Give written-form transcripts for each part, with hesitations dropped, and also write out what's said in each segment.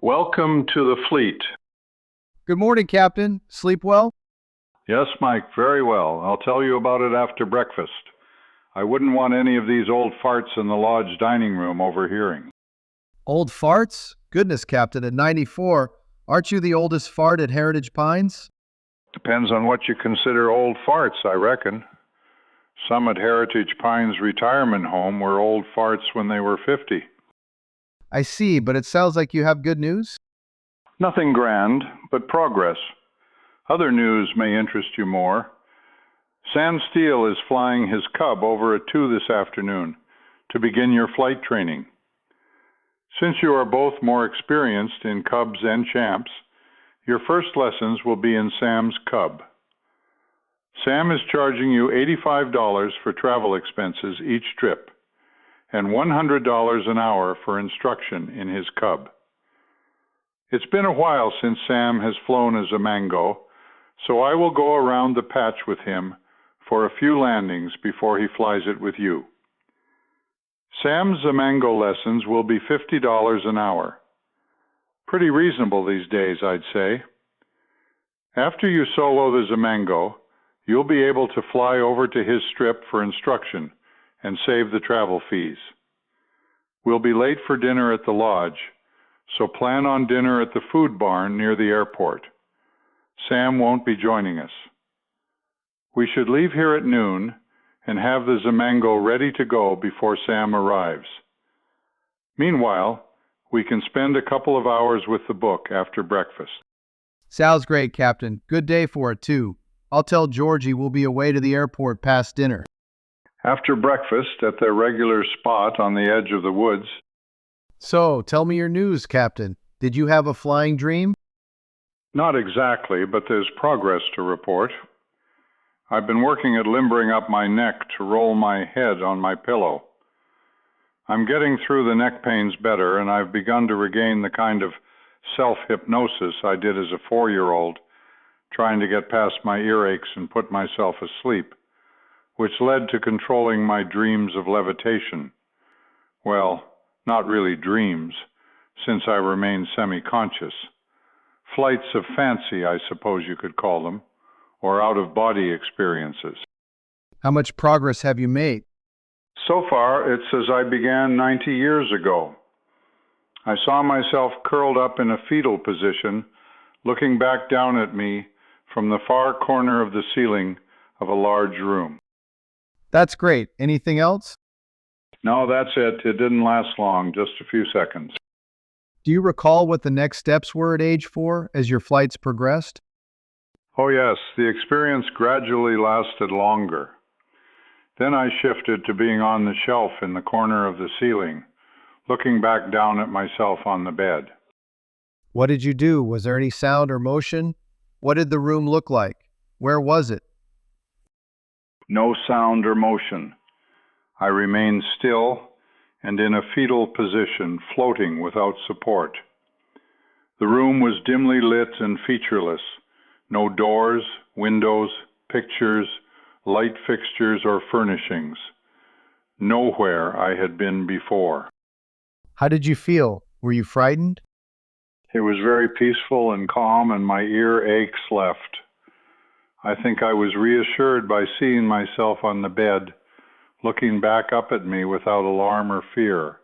Welcome to the fleet. Good morning, Captain. Sleep well? Yes, Mike, very well. I'll tell you about it after breakfast. I wouldn't want any of these old farts in the lodge dining room overhearing. Old farts? Goodness, Captain, at 94, aren't you the oldest fart at Heritage Pines? Depends on what you consider old farts, I reckon. Some at Heritage Pines Retirement Home were old farts when they were 50. I see, but it sounds like you have good news. Nothing grand, but progress. Other news may interest you more. Sam Steele is flying his Cub over at 2 this afternoon to begin your flight training. Since you are both more experienced in Cubs and Champs, your first lessons will be in Sam's Cub. Sam is charging you $85 for travel expenses each trip and $100 an hour for instruction in his Cub. It's been a while since Sam has flown as a Mango, so I will go around the patch with him for a few landings before he flies it with you. Sam's Zamango lessons will be $50 an hour. Pretty reasonable these days, I'd say. After you solo the Zamango, you'll be able to fly over to his strip for instruction and save the travel fees. We'll be late for dinner at the lodge, so plan on dinner at the food barn near the airport. Sam won't be joining us. We should leave here at noon and have the Zamango ready to go before Sam arrives. Meanwhile, we can spend a couple of hours with the book after breakfast. Sounds great, Captain. Good day for it, too. I'll tell Georgie we'll be away to the airport past dinner. After breakfast at their regular spot on the edge of the woods. So, tell me your news, Captain. Did you have a flying dream? Not exactly, but there's progress to report. I've been working at limbering up my neck to roll my head on my pillow. I'm getting through the neck pains better, and I've begun to regain the kind of self-hypnosis I did as a 4-year-old, trying to get past my earaches and put myself asleep, which led to controlling my dreams of levitation. Well, not really dreams, since I remain semi-conscious. Flights of fancy, I suppose you could call them, or out-of-body experiences. How much progress have you made? So far, it's as I began 90 years ago. I saw myself curled up in a fetal position, looking back down at me from the far corner of the ceiling of a large room. That's great. Anything else? No, that's it. It didn't last long, just a few seconds. Do you recall what the next steps were at age 4 as your flights progressed? Oh yes, the experience gradually lasted longer. Then I shifted to being on the shelf in the corner of the ceiling, looking back down at myself on the bed. What did you do? Was there any sound or motion? What did the room look like? Where was it? No sound or motion. I remained still and in a fetal position, floating without support. The room was dimly lit and featureless. No doors, windows, pictures, light fixtures, or furnishings. Nowhere I had been before. How did you feel? Were you frightened? It was very peaceful and calm, and my ear aches left. I think I was reassured by seeing myself on the bed, looking back up at me without alarm or fear.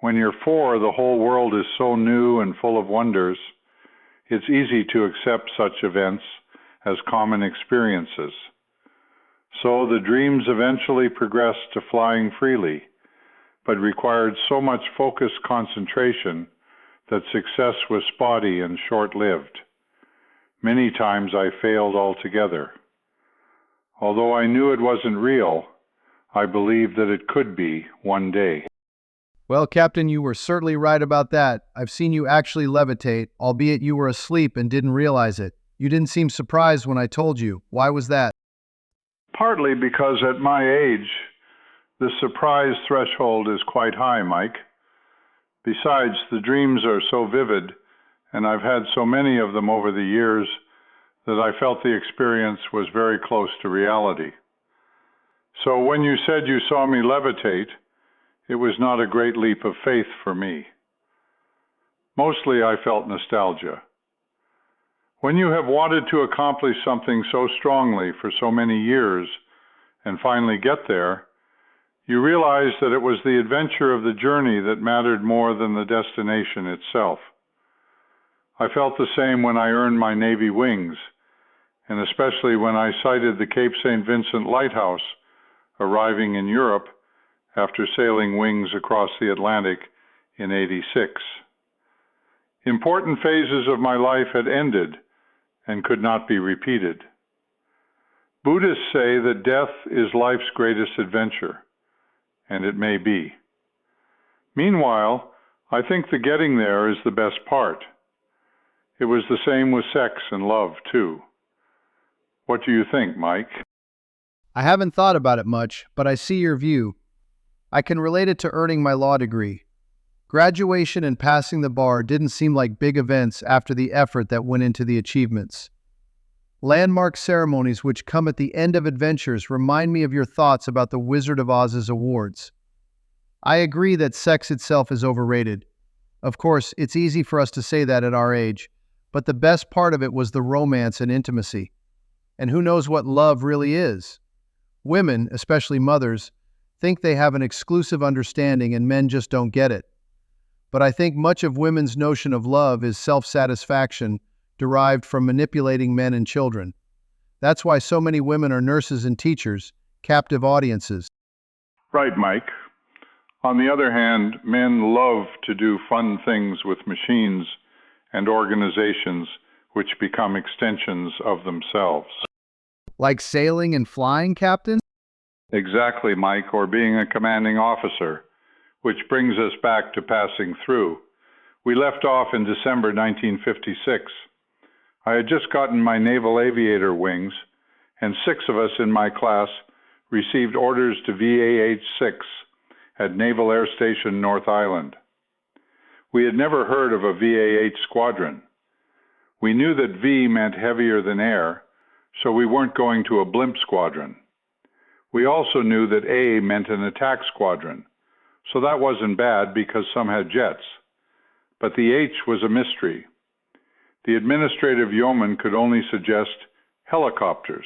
When you're 4, the whole world is so new and full of wonders, it's easy to accept such events as common experiences. So the dreams eventually progressed to flying freely, but required so much focused concentration that success was spotty and short-lived. Many times I failed altogether. Although I knew it wasn't real, I believed that it could be one day. Well, Captain, you were certainly right about that. I've seen you actually levitate, albeit you were asleep and didn't realize it. You didn't seem surprised when I told you. Why was that? Partly because at my age, the surprise threshold is quite high, Mike. Besides, the dreams are so vivid, and I've had so many of them over the years that I felt the experience was very close to reality. So when you said you saw me levitate, it was not a great leap of faith for me. Mostly I felt nostalgia. When you have wanted to accomplish something so strongly for so many years and finally get there, you realize that it was the adventure of the journey that mattered more than the destination itself. I felt the same when I earned my Navy wings, and especially when I sighted the Cape St. Vincent Lighthouse arriving in Europe after sailing wings across the Atlantic in '86. Important phases of my life had ended and could not be repeated. Buddhists say that death is life's greatest adventure, and it may be. Meanwhile, I think the getting there is the best part. It was the same with sex and love, too. What do you think, Mike? I haven't thought about it much, but I see your view. I can relate it to earning my law degree. Graduation and passing the bar didn't seem like big events after the effort that went into the achievements. Landmark ceremonies which come at the end of adventures remind me of your thoughts about the Wizard of Oz's awards. I agree that sex itself is overrated. Of course, it's easy for us to say that at our age, but the best part of it was the romance and intimacy. And who knows what love really is? Women, especially mothers, think they have an exclusive understanding and men just don't get it. But I think much of women's notion of love is self-satisfaction derived from manipulating men and children. That's why so many women are nurses and teachers, captive audiences. Right, Mike. On the other hand, men love to do fun things with machines and organizations which become extensions of themselves. Like sailing and flying, Captain? Exactly, Mike, or being a commanding officer, which brings us back to passing through. We left off in December 1956. I had just gotten my naval aviator wings, and 6 of us in my class received orders to VAH-6 at Naval Air Station North Island. We had never heard of a VAH squadron. We knew that V meant heavier than air, so we weren't going to a blimp squadron. We also knew that A meant an attack squadron, so that wasn't bad because some had jets. But the H was a mystery. The administrative yeoman could only suggest helicopters.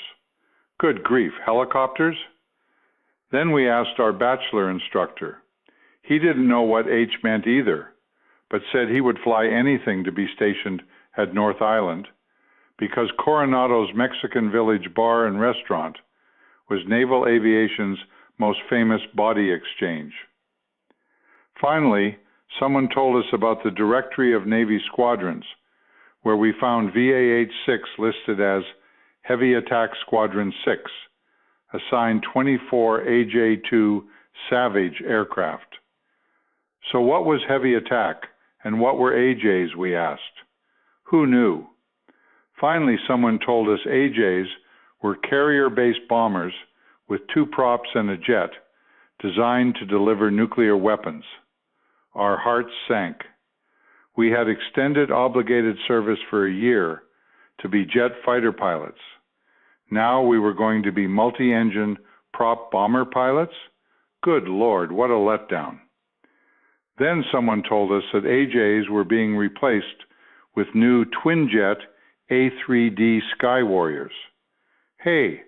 Good grief, helicopters? Then we asked our bachelor instructor. He didn't know what H meant either, but said he would fly anything to be stationed at North Island, because Coronado's Mexican Village Bar and Restaurant was naval aviation's most famous body exchange. Finally, someone told us about the Directory of Navy Squadrons, where we found VAH-6 listed as Heavy Attack Squadron 6, assigned 24 AJ-2 Savage aircraft. So what was heavy attack, and what were AJs, we asked? Who knew? Finally, someone told us AJs were carrier-based bombers with 2 props and a jet, designed to deliver nuclear weapons. Our hearts sank. We had extended obligated service for a year to be jet fighter pilots. Now we were going to be multi-engine prop bomber pilots? Good Lord, what a letdown. Then someone told us that AJs were being replaced with new twin-jet A3D Sky Warriors. Hey,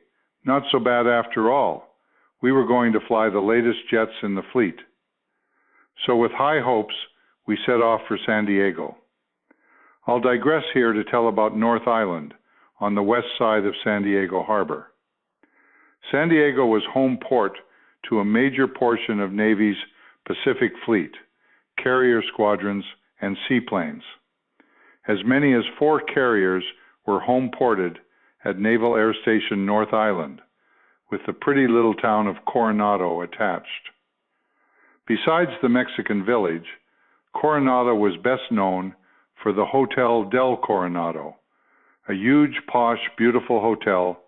not so bad after all. We were going to fly the latest jets in the fleet. So with high hopes, we set off for San Diego. I'll digress here to tell about North Island, on the west side of San Diego Harbor. San Diego was home port to a major portion of Navy's Pacific Fleet, carrier squadrons, and seaplanes. As many as 4 carriers were home ported at Naval Air Station North Island, with the pretty little town of Coronado attached. Besides the Mexican Village, Coronado was best known for the Hotel del Coronado, a huge, posh, beautiful hotel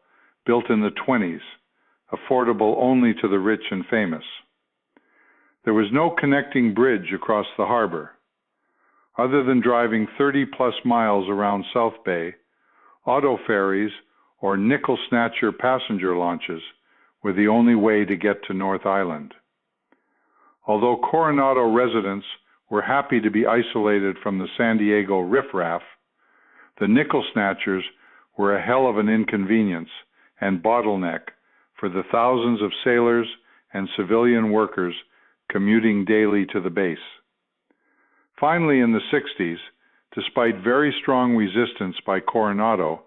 built in the 20s, affordable only to the rich and famous. There was no connecting bridge across the harbor. Other than driving 30-plus miles around South Bay, auto ferries or nickel snatcher passenger launches were the only way to get to North Island. Although Coronado residents were happy to be isolated from the San Diego riffraff, the nickel snatchers were a hell of an inconvenience and bottleneck for the thousands of sailors and civilian workers commuting daily to the base. Finally, in the 60s, despite very strong resistance by Coronado,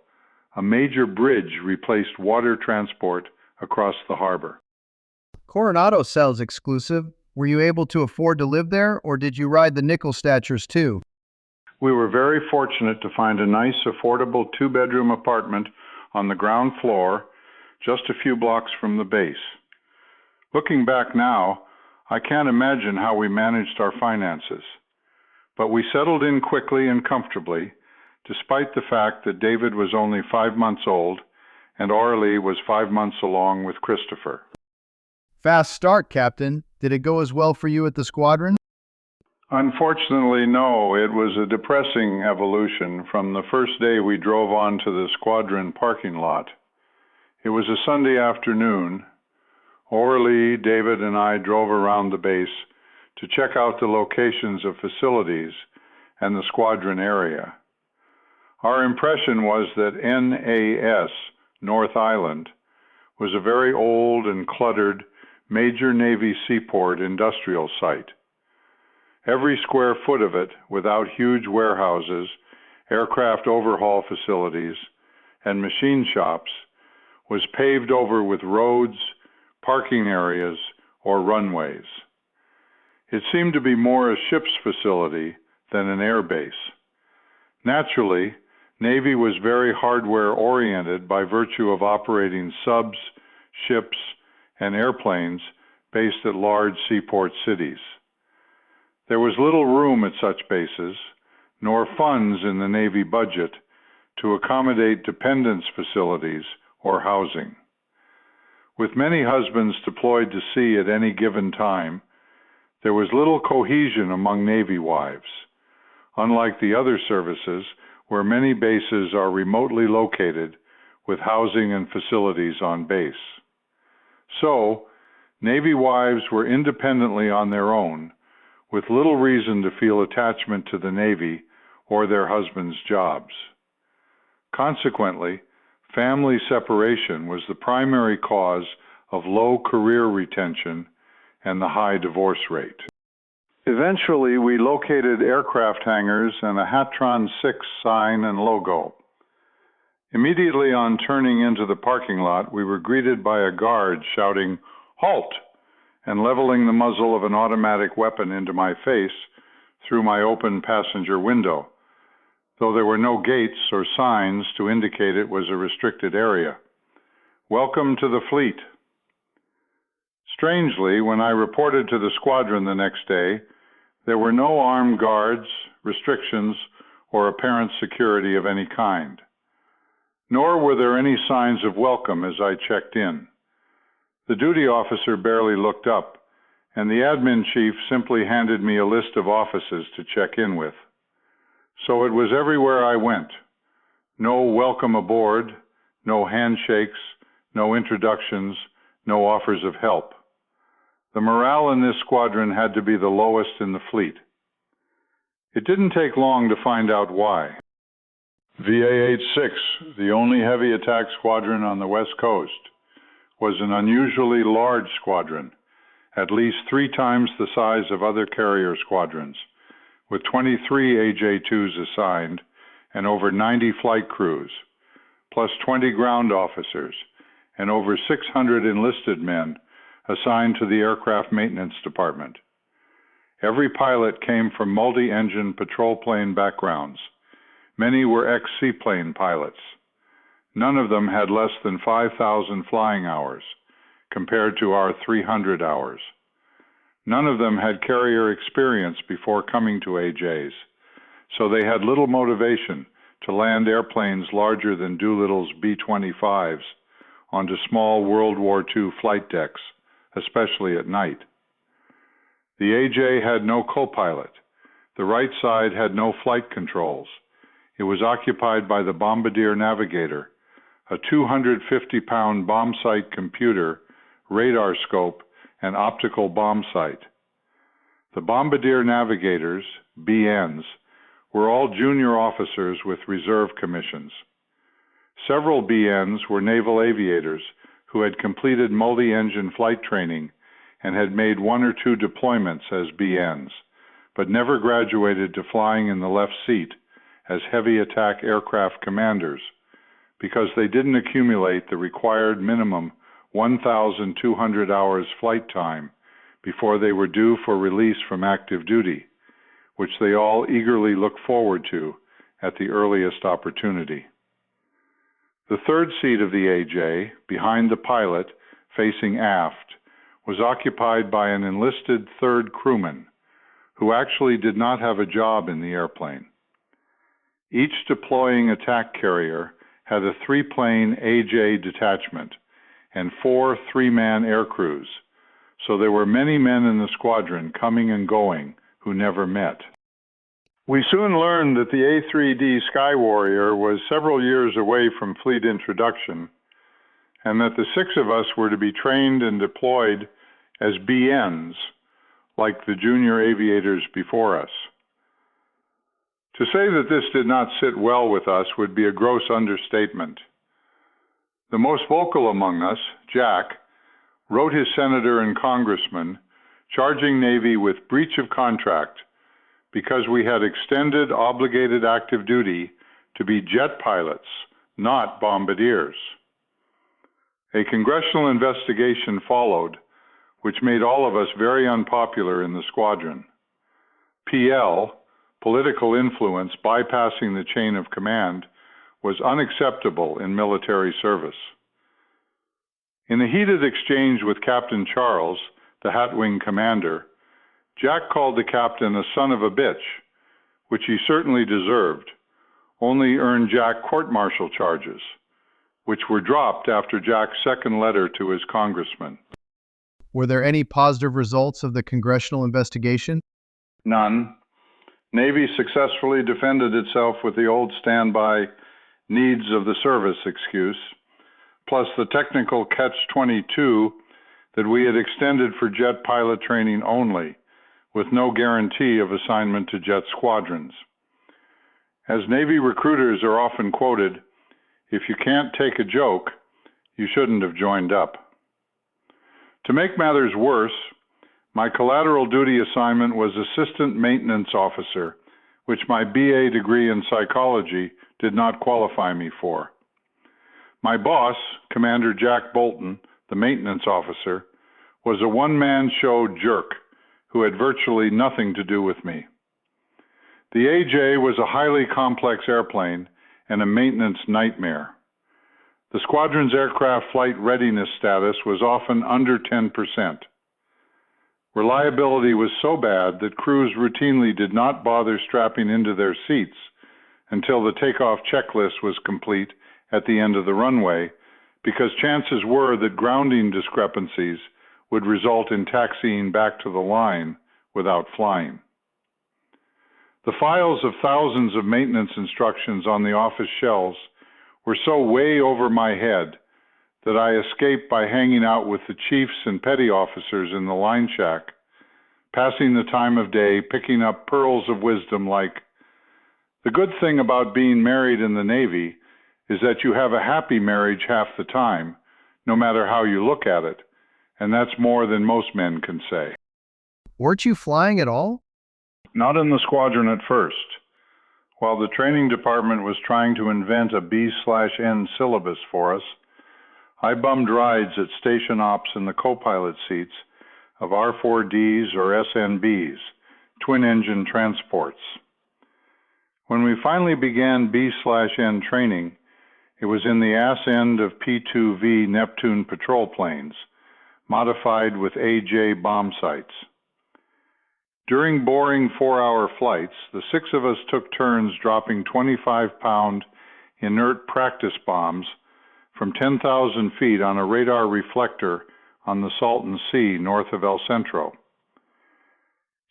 a major bridge replaced water transport across the harbor. Coronado sounds exclusive. Were you able to afford to live there, or did you ride the nickel snatchers too? We were very fortunate to find a nice, affordable two-bedroom apartment on the ground floor, just a few blocks from the base. Looking back now, I can't imagine how we managed our finances. But we settled in quickly and comfortably, despite the fact that David was only 5 months old and Orly was 5 months along with Christopher. Fast start, Captain. Did it go as well for you at the squadron? Unfortunately, no. It was a depressing evolution from the first day we drove onto the squadron parking lot. It was a Sunday afternoon. Orly, David, and I drove around the base to check out the locations of facilities and the squadron area. Our impression was that NAS, North Island, was a very old and cluttered major Navy seaport industrial site. Every square foot of it, without huge warehouses, aircraft overhaul facilities, and machine shops, was paved over with roads, parking areas, or runways. It seemed to be more a ship's facility than an air base. Naturally, Navy was very hardware-oriented by virtue of operating subs, ships, and airplanes based at large seaport cities. There was little room at such bases, nor funds in the Navy budget to accommodate dependence facilities or housing. With many husbands deployed to sea at any given time, there was little cohesion among Navy wives, unlike the other services where many bases are remotely located with housing and facilities on base. So, Navy wives were independently on their own, with little reason to feel attachment to the Navy or their husbands' jobs. Consequently, family separation was the primary cause of low career retention and the high divorce rate. Eventually, we located aircraft hangars and a Hatron 6 sign and logo. Immediately on turning into the parking lot, we were greeted by a guard shouting, "Halt!" and leveling the muzzle of an automatic weapon into my face through my open passenger window, though there were no gates or signs to indicate it was a restricted area. "Welcome to the fleet." Strangely, when I reported to the squadron the next day, there were no armed guards, restrictions, or apparent security of any kind. Nor were there any signs of welcome as I checked in. The duty officer barely looked up, and the admin chief simply handed me a list of offices to check in with. So it was everywhere I went. No welcome aboard, no handshakes, no introductions, no offers of help. The morale in this squadron had to be the lowest in the fleet. It didn't take long to find out why. VA-86, the only heavy attack squadron on the West Coast, was an unusually large squadron, at least 3 times the size of other carrier squadrons, with 23 AJ-2s assigned and over 90 flight crews, plus 20 ground officers and over 600 enlisted men assigned to the aircraft maintenance department. Every pilot came from multi-engine patrol plane backgrounds. Many were ex-seaplane pilots. None of them had less than 5,000 flying hours, compared to our 300 hours. None of them had carrier experience before coming to AJs, so they had little motivation to land airplanes larger than Doolittle's B-25s onto small World War II flight decks, especially at night. The AJ had no co-pilot. The right side had no flight controls. It was occupied by the Bombardier Navigator, a 250-pound bomb sight computer, radar scope, and optical bomb sight. The Bombardier Navigators, BNs, were all junior officers with reserve commissions. Several BNs were naval aviators who had completed multi-engine flight training and had made one or two deployments as BNs, but never graduated to flying in the left seat as heavy attack aircraft commanders because they didn't accumulate the required minimum 1,200 hours flight time before they were due for release from active duty, which they all eagerly look forward to at the earliest opportunity. The third seat of the AJ, behind the pilot, facing aft, was occupied by an enlisted third crewman, who actually did not have a job in the airplane. Each deploying attack carrier had a 3-plane AJ detachment and 4 3-man air crews, so there were many men in the squadron coming and going who never met. We soon learned that the A3D Sky Warrior was several years away from fleet introduction, and that the 6 of us were to be trained and deployed as BNs, like the junior aviators before us. To say that this did not sit well with us would be a gross understatement. The most vocal among us, Jack, wrote his senator and congressman, charging Navy with breach of contract because we had extended obligated active duty to be jet pilots, not bombardiers. A congressional investigation followed, which made all of us very unpopular in the squadron. PL, political influence bypassing the chain of command, was unacceptable in military service. In a heated exchange with Captain Charles, the Hatwing commander, Jack called the captain a son of a bitch, which he certainly deserved, only earned Jack court-martial charges, which were dropped after Jack's second letter to his congressman. Were there any positive results of the congressional investigation? None. Navy successfully defended itself with the old standby needs of the service excuse, plus the technical catch-22 that we had extended for jet pilot training only, with no guarantee of assignment to jet squadrons. As Navy recruiters are often quoted, if you can't take a joke, you shouldn't have joined up. To make matters worse, my collateral duty assignment was assistant maintenance officer, which my BA degree in psychology did not qualify me for. My boss, Commander Jack Bolton, the maintenance officer, was a one-man show jerk who had virtually nothing to do with me. The AJ was a highly complex airplane and a maintenance nightmare. The squadron's aircraft flight readiness status was often under 10%. Reliability was so bad that crews routinely did not bother strapping into their seats until the takeoff checklist was complete at the end of the runway, because chances were that grounding discrepancies would result in taxiing back to the line without flying. The files of thousands of maintenance instructions on the office shelves were so way over my head that I escaped by hanging out with the chiefs and petty officers in the line shack, passing the time of day picking up pearls of wisdom like, the good thing about being married in the Navy is that you have a happy marriage half the time, no matter how you look at it, and that's more than most men can say. Weren't you flying at all? Not in the squadron at first. While the training department was trying to invent a B/N syllabus for us, I bummed rides at station ops in the co-pilot seats of R4Ds or SNBs, twin-engine transports. When we finally began B/N training, it was in the ass end of P-2V Neptune patrol planes, modified with AJ bomb sights. During boring 4-hour flights, the 6 of us took turns dropping 25-pound inert practice bombs from 10,000 feet on a radar reflector on the Salton Sea north of El Centro.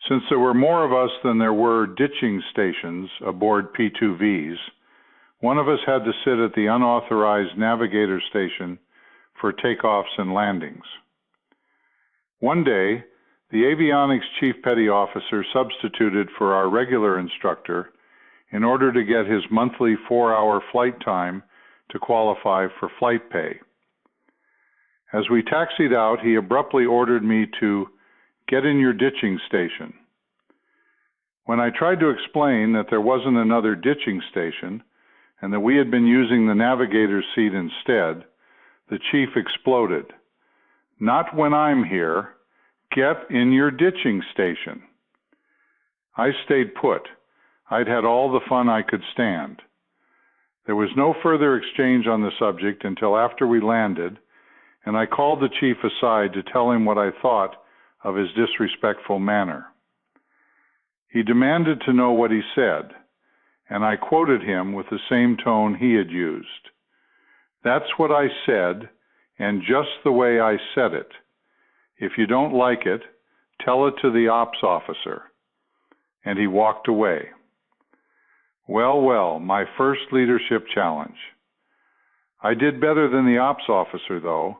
Since there were more of us than there were ditching stations aboard P-2Vs, one of us had to sit at the unauthorized navigator station for takeoffs and landings. One day, The avionics chief petty officer substituted for our regular instructor in order to get his monthly 4-hour flight time to qualify for flight pay. As we taxied out, he abruptly ordered me to get in your ditching station. When I tried to explain that there wasn't another ditching station and that we had been using the navigator's seat instead, the chief exploded. "Not when I'm here. Get in your ditching station." I stayed put. I'd had all the fun I could stand. There was no further exchange on the subject until after we landed, and I called the chief aside to tell him what I thought of his disrespectful manner. He demanded to know what he said, and I quoted him with the same tone he had used. "That's what I said, and just the way I said it. If you don't like it, tell it to the ops officer." And he walked away. Well, my first leadership challenge. I did better than the ops officer, though.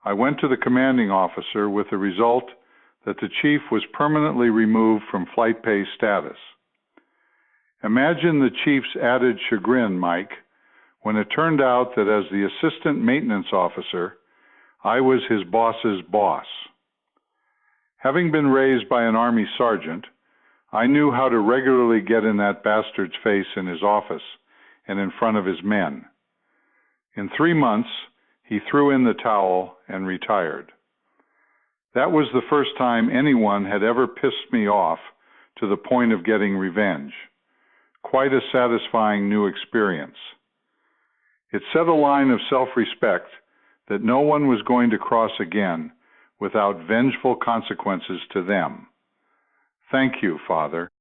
I went to the commanding officer with the result that the chief was permanently removed from flight pay status. Imagine the chief's added chagrin, Mike, when it turned out that as the assistant maintenance officer, I was his boss's boss. Having been raised by an Army sergeant, I knew how to regularly get in that bastard's face in his office and in front of his men. In 3 months, he threw in the towel and retired. That was the first time anyone had ever pissed me off to the point of getting revenge. Quite a satisfying new experience. It set a line of self-respect that no one was going to cross again without vengeful consequences to them. Thank you, Father.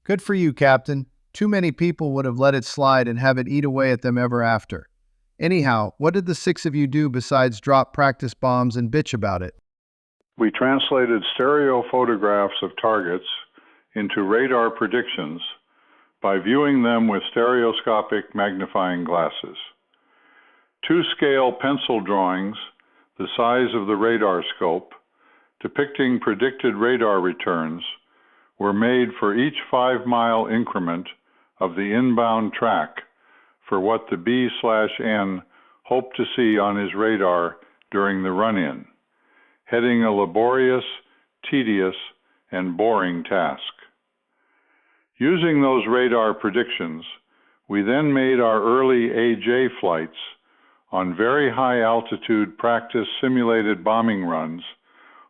Good for you, Captain. Too many people would have let it slide and have it eat away at them ever after. Anyhow, what did the 6 of you do besides drop practice bombs and bitch about it? We translated stereo photographs of targets into radar predictions by viewing them with stereoscopic magnifying glasses. 2-scale pencil drawings, the size of the radar scope, depicting predicted radar returns, were made for each 5-mile increment of the inbound track for what the B/N hoped to see on his radar during the run-in, heading a laborious, tedious, and boring task. Using those radar predictions, we then made our early AJ flights on very high-altitude practice simulated bombing runs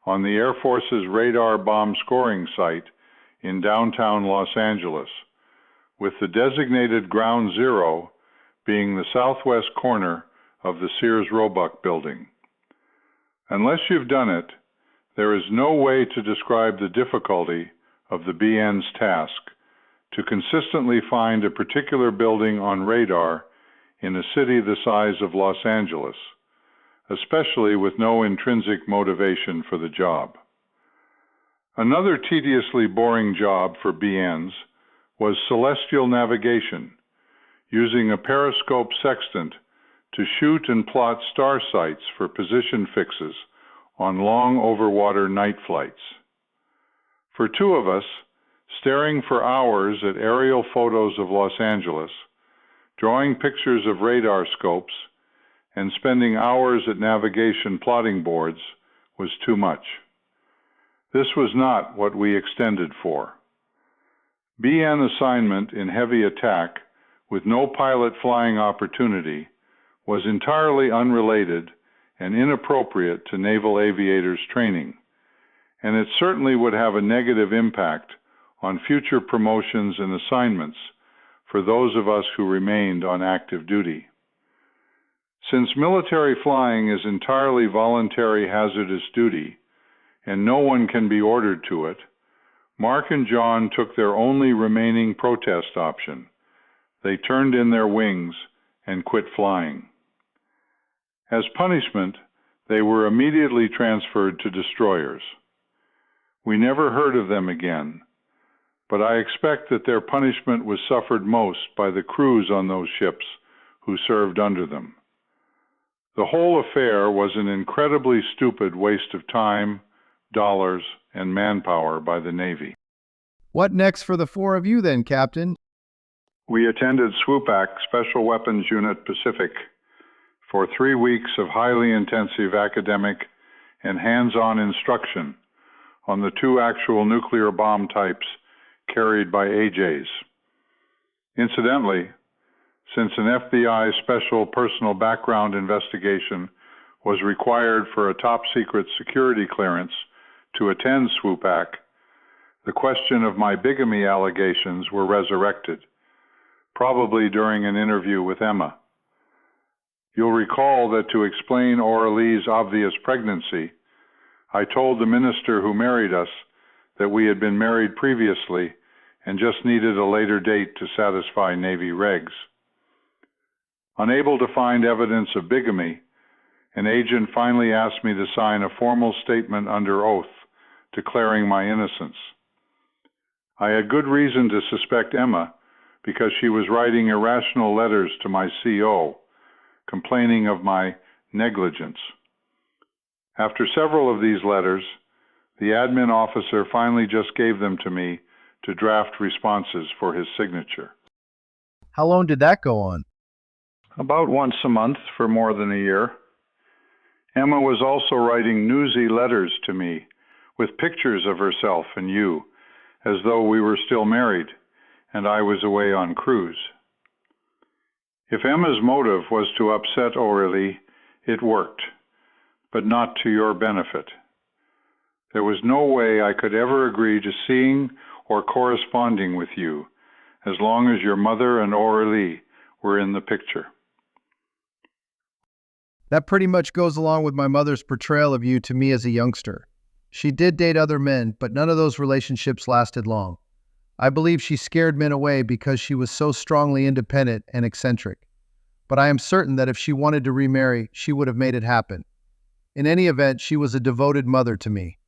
on the Air Force's radar bomb scoring site in downtown Los Angeles, with the designated Ground Zero being the southwest corner of the Sears Roebuck building. Unless you've done it, there is no way to describe the difficulty of the BN's task to consistently find a particular building on radar in a city the size of Los Angeles, especially with no intrinsic motivation for the job. Another tediously boring job for BNs was celestial navigation, using a periscope sextant to shoot and plot star sites for position fixes on long overwater night flights. For 2 of us, staring for hours at aerial photos of Los Angeles, drawing pictures of radar scopes, and spending hours at navigation plotting boards was too much. This was not what we extended for. BN assignment in heavy attack with no pilot flying opportunity was entirely unrelated and inappropriate to naval aviators training, and it certainly would have a negative impact on future promotions and assignments for those of us who remained on active duty. Since military flying is entirely voluntary hazardous duty, and no one can be ordered to it, Mark and John took their only remaining protest option. They turned in their wings and quit flying. As punishment, they were immediately transferred to destroyers. We never heard of them again, but I expect that their punishment was suffered most by the crews on those ships who served under them. The whole affair was an incredibly stupid waste of time, dollars, and manpower by the Navy. What next for the four of you then, Captain? We attended SWPAC Special Weapons Unit Pacific for 3 weeks of highly intensive academic and hands-on instruction on the 2 actual nuclear bomb types carried by AJs. Incidentally, since an FBI Special Personal Background investigation was required for a top-secret security clearance to attend SWPAC, the question of my bigamy allegations were resurrected, probably during an interview with Emma. You'll recall that to explain Aura Lee's obvious pregnancy, I told the minister who married us that we had been married previously and just needed a later date to satisfy Navy regs. Unable to find evidence of bigamy, an agent finally asked me to sign a formal statement under oath declaring my innocence. I had good reason to suspect Emma because she was writing irrational letters to my CO, complaining of my negligence. After several of these letters, the admin officer finally just gave them to me to draft responses for his signature. How long did that go on? About once a month for more than a year. Emma was also writing newsy letters to me with pictures of herself and you, as though we were still married and I was away on cruise. If Emma's motive was to upset Aurelie, it worked, but not to your benefit. There was no way I could ever agree to seeing or corresponding with you as long as your mother and Aurelie were in the picture. That pretty much goes along with my mother's portrayal of you to me as a youngster. She did date other men, but none of those relationships lasted long. I believe she scared men away because she was so strongly independent and eccentric. But I am certain that if she wanted to remarry, she would have made it happen. In any event, she was a devoted mother to me.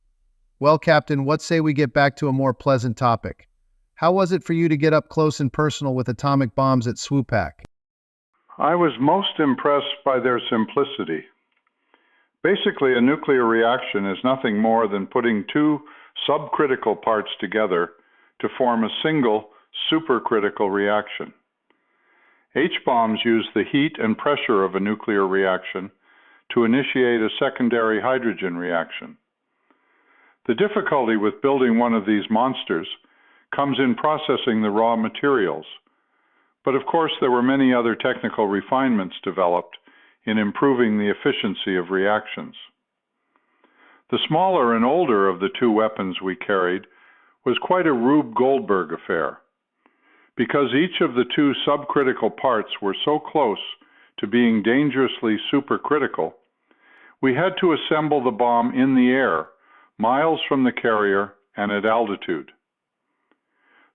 Well, Captain, what say we get back to a more pleasant topic? How was it for you to get up close and personal with atomic bombs at SWPAC? I was most impressed by their simplicity. Basically, a nuclear reaction is nothing more than putting 2 subcritical parts together to form a single supercritical reaction. H-bombs use the heat and pressure of a nuclear reaction to initiate a secondary hydrogen reaction. The difficulty with building one of these monsters comes in processing the raw materials, but of course there were many other technical refinements developed in improving the efficiency of reactions. The smaller and older of the 2 weapons we carried was quite a Rube Goldberg affair. Because each of the 2 subcritical parts were so close to being dangerously supercritical, we had to assemble the bomb in the air, miles from the carrier and at altitude.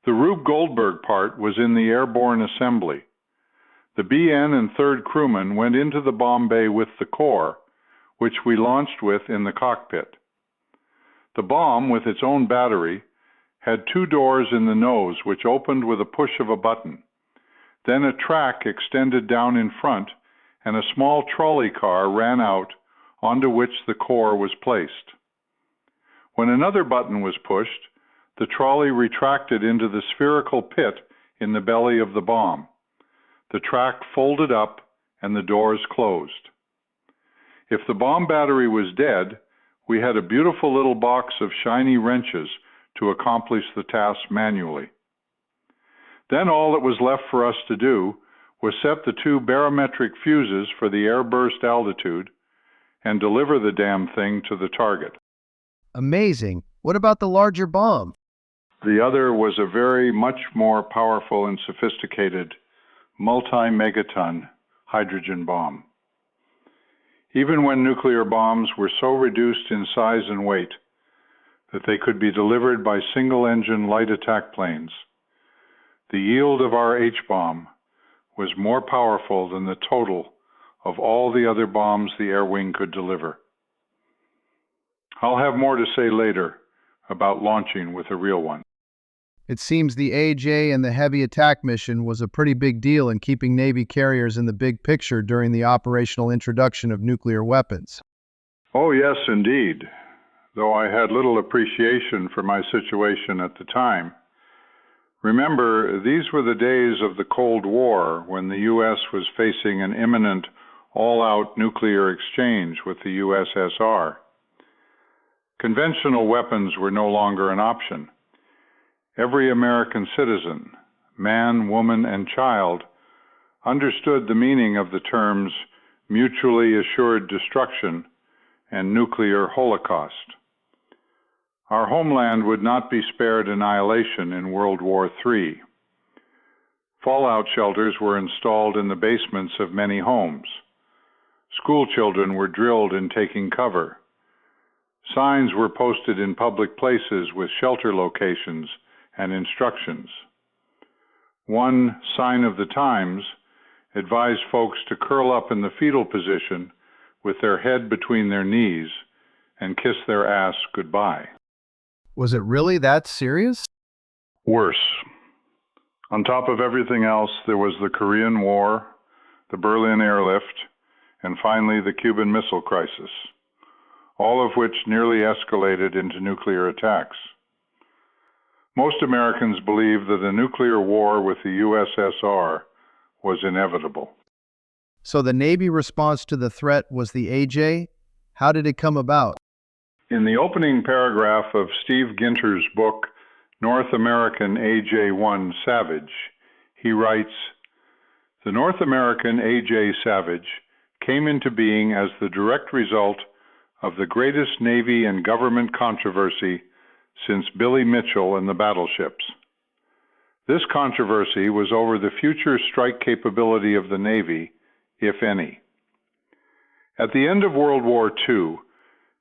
The Rube Goldberg part was in the airborne assembly. The BN and 3rd crewman went into the bomb bay with the core, which we launched with in the cockpit. The bomb, with its own battery, had 2 doors in the nose which opened with a push of a button. Then a track extended down in front and a small trolley car ran out onto which the core was placed. When another button was pushed, the trolley retracted into the spherical pit in the belly of the bomb. The track folded up and the doors closed. If the bomb battery was dead, we had a beautiful little box of shiny wrenches to accomplish the task manually. Then all that was left for us to do was set the 2 barometric fuses for the air burst altitude and deliver the damn thing to the target. Amazing. What about the larger bomb? The other was a very much more powerful and sophisticated multi-megaton hydrogen bomb. Even when nuclear bombs were so reduced in size and weight that they could be delivered by single-engine light attack planes, the yield of our H-bomb was more powerful than the total of all the other bombs the air wing could deliver. I'll have more to say later about launching with a real one. It seems the AJ and the heavy attack mission was a pretty big deal in keeping Navy carriers in the big picture during the operational introduction of nuclear weapons. Oh yes, indeed. though I had little appreciation for my situation at the time. Remember, these were the days of the Cold War, when the U.S. was facing an imminent all-out nuclear exchange with the USSR. Conventional weapons were no longer an option. Every American citizen, man, woman, and child, understood the meaning of the terms mutually assured destruction and nuclear holocaust. Our homeland would not be spared annihilation in World War III. Fallout shelters were installed in the basements of many homes. School children were drilled in taking cover. Signs were posted in public places with shelter locations and instructions. One Sign of the Times advised folks to curl up in the fetal position with their head between their knees and kiss their ass goodbye. Was it really that serious? Worse. On top of everything else, there was the Korean War, the Berlin airlift, and finally the Cuban Missile Crisis, all of which nearly escalated into nuclear attacks. Most Americans believed that a nuclear war with the USSR was inevitable. So the Navy response to the threat was the AJ? How did it come about? In the opening paragraph of Steve Ginter's book, North American AJ-1 Savage, he writes, "The North American AJ Savage came into being as the direct result of the greatest Navy and government controversy since Billy Mitchell and the battleships. This controversy was over the future strike capability of the Navy, if any. At the end of World War II,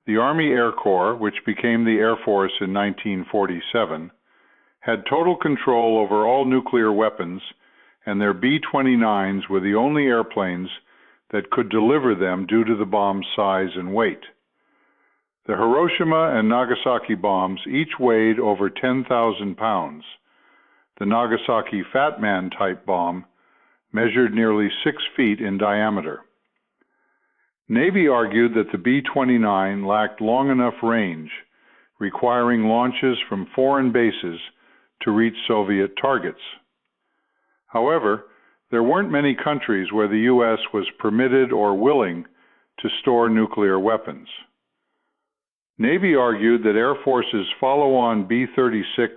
the Army Air Corps, which became the Air Force in 1947, had total control over all nuclear weapons, and their B-29s were the only airplanes that could deliver them due to the bomb's size and weight. The Hiroshima and Nagasaki bombs each weighed over 10,000 pounds. The Nagasaki Fat Man type bomb measured nearly 6 feet in diameter. Navy argued that the B-29 lacked long enough range, requiring launches from foreign bases to reach Soviet targets. However, there weren't many countries where the U.S. was permitted or willing to store nuclear weapons. Navy argued that Air Force's follow-on B-36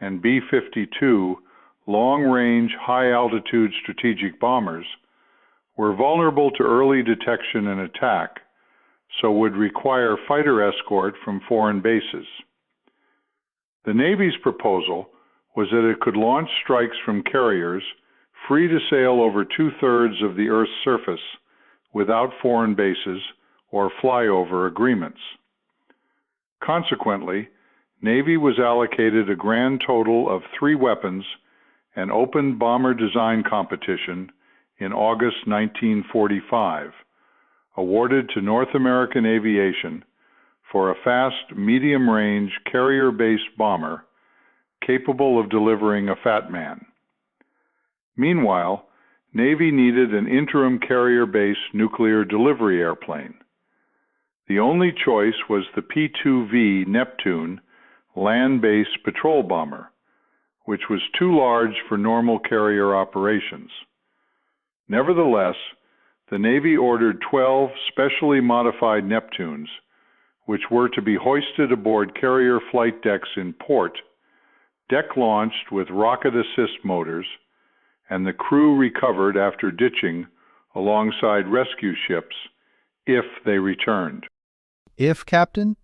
and B-52 long-range, high-altitude strategic bombers were vulnerable to early detection and attack, so would require fighter escort from foreign bases. The Navy's proposal was that it could launch strikes from carriers free to sail over 2/3 of the Earth's surface without foreign bases or flyover agreements. Consequently, Navy was allocated a grand total of 3 weapons and opened bomber design competition in August 1945, awarded to North American Aviation for a fast, medium-range, carrier-based bomber capable of delivering a Fat Man. Meanwhile, Navy needed an interim carrier-based nuclear delivery airplane. The only choice was the P-2V Neptune land-based patrol bomber, which was too large for normal carrier operations. Nevertheless, the Navy ordered 12 specially modified Neptunes, which were to be hoisted aboard carrier flight decks in port, deck-launched with rocket assist motors, and the crew recovered after ditching alongside rescue ships if they returned. If, Captain?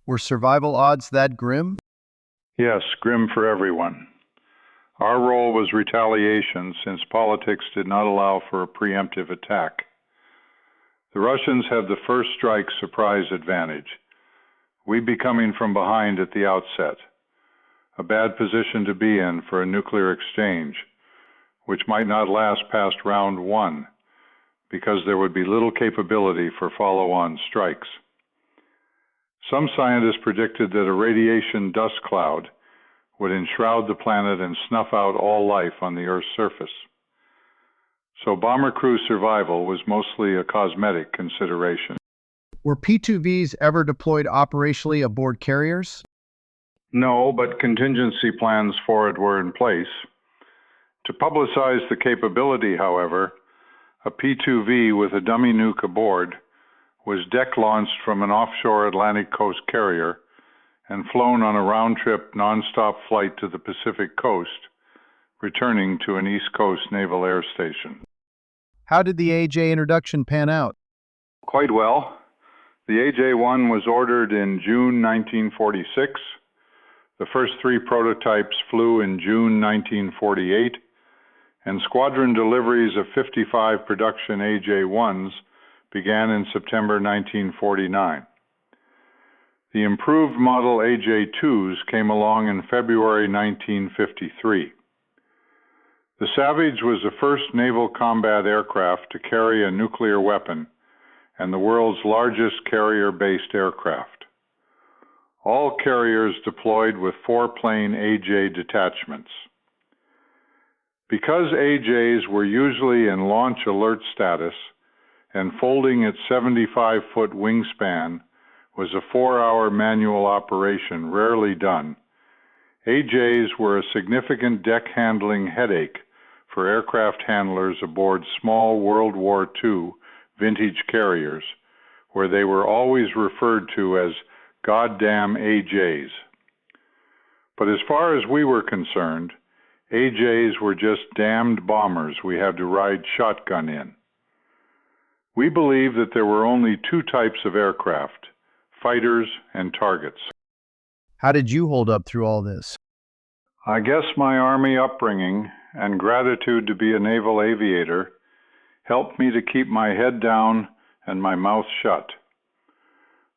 Were survival odds that grim? Yes, grim for everyone. Our role was retaliation since politics did not allow for a preemptive attack. The Russians had the first strike surprise advantage. We'd be coming from behind at the outset, a bad position to be in for a nuclear exchange, which might not last past round 1 because there would be little capability for follow-on strikes. Some scientists predicted that a radiation dust cloud would enshroud the planet and snuff out all life on the Earth's surface. So bomber crew survival was mostly a cosmetic consideration. Were P-2Vs ever deployed operationally aboard carriers? No, but contingency plans for it were in place. To publicize the capability, however, a P-2V with a dummy nuke aboard was deck-launched from an offshore Atlantic coast carrier and flown on a round-trip, non-stop flight to the Pacific coast, returning to an East Coast Naval Air Station. How did the AJ introduction pan out? Quite well. The AJ-1 was ordered in June 1946. The first 3 prototypes flew in June 1948, and squadron deliveries of 55 production AJ-1s began in September 1949. The improved model AJ-2s came along in February 1953. The Savage was the first naval combat aircraft to carry a nuclear weapon and the world's largest carrier-based aircraft. All carriers deployed with 4-plane AJ detachments. Because AJs were usually in launch alert status and folding at 75-foot wingspan was a 4-hour manual operation rarely done, AJs were a significant deck handling headache for aircraft handlers aboard small World War II vintage carriers, where they were always referred to as goddamn AJs. But as far as we were concerned, AJs were just damned bombers we had to ride shotgun in. We believe that there were only 2 types of aircraft, fighters and targets. How did you hold up through all this? I guess my Army upbringing and gratitude to be a naval aviator helped me to keep my head down and my mouth shut.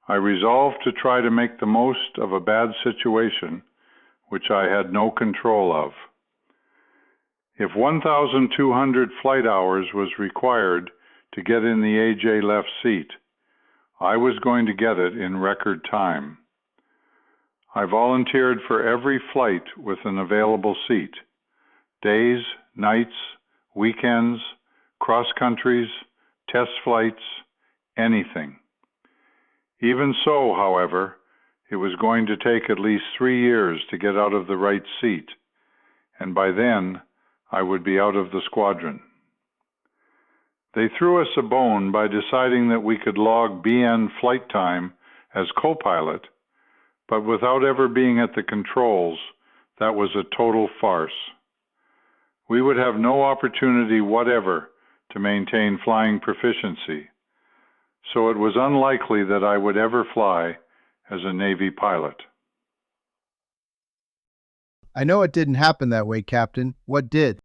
I resolved to try to make the most of a bad situation which I had no control of. If 1,200 flight hours was required to get in the AJ left seat, I was going to get it in record time. I volunteered for every flight with an available seat, days, nights, weekends, cross countries, test flights, anything. Even so, however, it was going to take at least 3 years to get out of the right seat, and by then I would be out of the squadron. They threw us a bone by deciding that we could log BN flight time as co-pilot, but without ever being at the controls, that was a total farce. We would have no opportunity whatever to maintain flying proficiency, so it was unlikely that I would ever fly as a Navy pilot. I know it didn't happen that way, Captain. What did?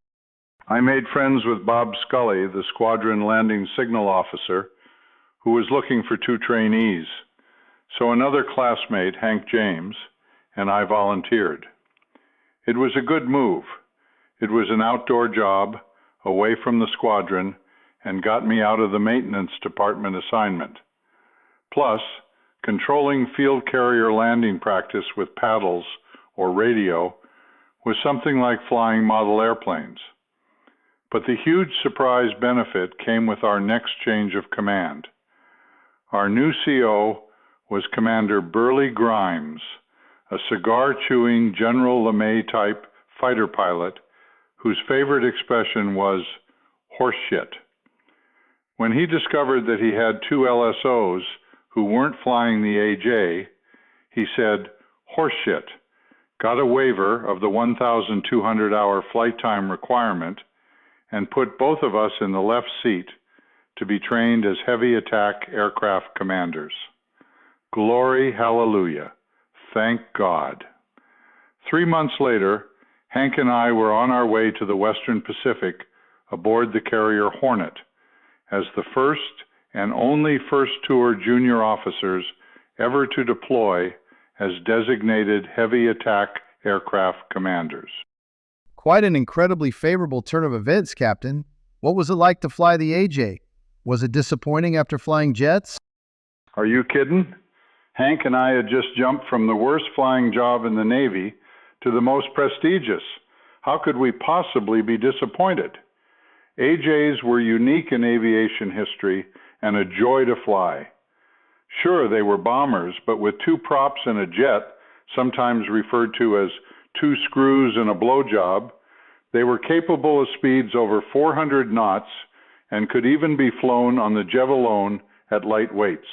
I made friends with Bob Scully, the squadron landing signal officer, who was looking for 2 trainees, so another classmate, Hank James, and I volunteered. It was a good move. It was an outdoor job, away from the squadron, and got me out of the maintenance department assignment. Plus, controlling field carrier landing practice with paddles or radio was something like flying model airplanes. But the huge surprise benefit came with our next change of command. Our new CO was Commander Burley Grimes, a cigar-chewing General LeMay-type fighter pilot whose favorite expression was horseshit. When he discovered that he had 2 LSOs who weren't flying the AJ, he said, horseshit, got a waiver of the 1,200-hour flight time requirement, and put both of us in the left seat to be trained as heavy attack aircraft commanders. Glory, hallelujah. Thank God. 3 months later, Hank and I were on our way to the Western Pacific aboard the carrier Hornet as the first and only first tour junior officers ever to deploy as designated heavy attack aircraft commanders. Quite an incredibly favorable turn of events, Captain. What was it like to fly the AJ? Was it disappointing after flying jets? Are you kidding? Hank and I had just jumped from the worst flying job in the Navy to the most prestigious. How could we possibly be disappointed? AJs were unique in aviation history and a joy to fly. Sure, they were bombers, but with two props and a jet, sometimes referred to as two screws and a blowjob, they were capable of speeds over 400 knots and could even be flown on the Javelin at light weights.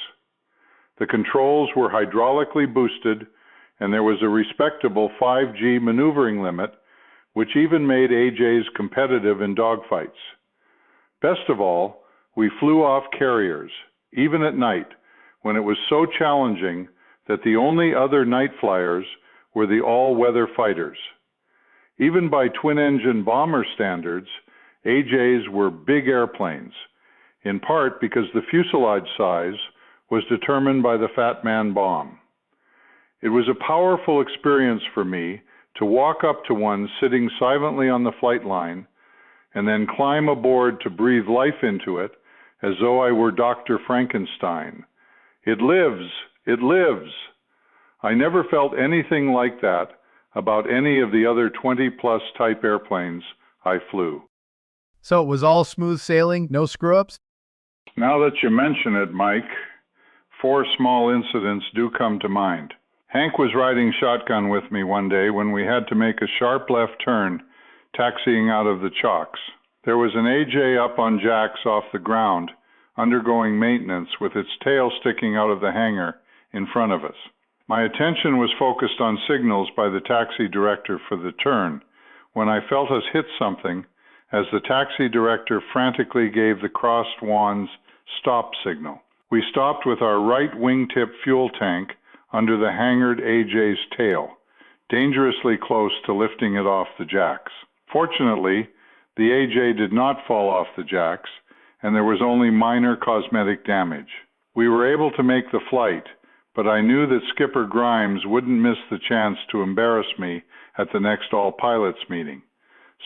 The controls were hydraulically boosted, and there was a respectable 5G maneuvering limit, which even made AJs competitive in dogfights. Best of all, we flew off carriers, even at night, when it was so challenging that the only other night flyers were the all-weather fighters. Even by twin-engine bomber standards, AJs were big airplanes, in part because the fuselage size was determined by the Fat Man bomb. It was a powerful experience for me to walk up to one sitting silently on the flight line and then climb aboard to breathe life into it as though I were Dr. Frankenstein. It lives! It lives! I never felt anything like that about any of the other 20-plus type airplanes I flew. So it was all smooth sailing, no screw-ups? Now that you mention it, Mike, 4 small incidents do come to mind. Hank was riding shotgun with me one day when we had to make a sharp left turn, taxiing out of the Chalks. There was an AJ up on jacks off the ground, undergoing maintenance with its tail sticking out of the hangar in front of us. My attention was focused on signals by the taxi director for the turn when I felt us hit something as the taxi director frantically gave the crossed wands stop signal. We stopped with our right wingtip fuel tank under the hangared AJ's tail, dangerously close to lifting it off the jacks. Fortunately, the AJ did not fall off the jacks, and there was only minor cosmetic damage. We were able to make the flight, but I knew that Skipper Grimes wouldn't miss the chance to embarrass me at the next all-pilots meeting.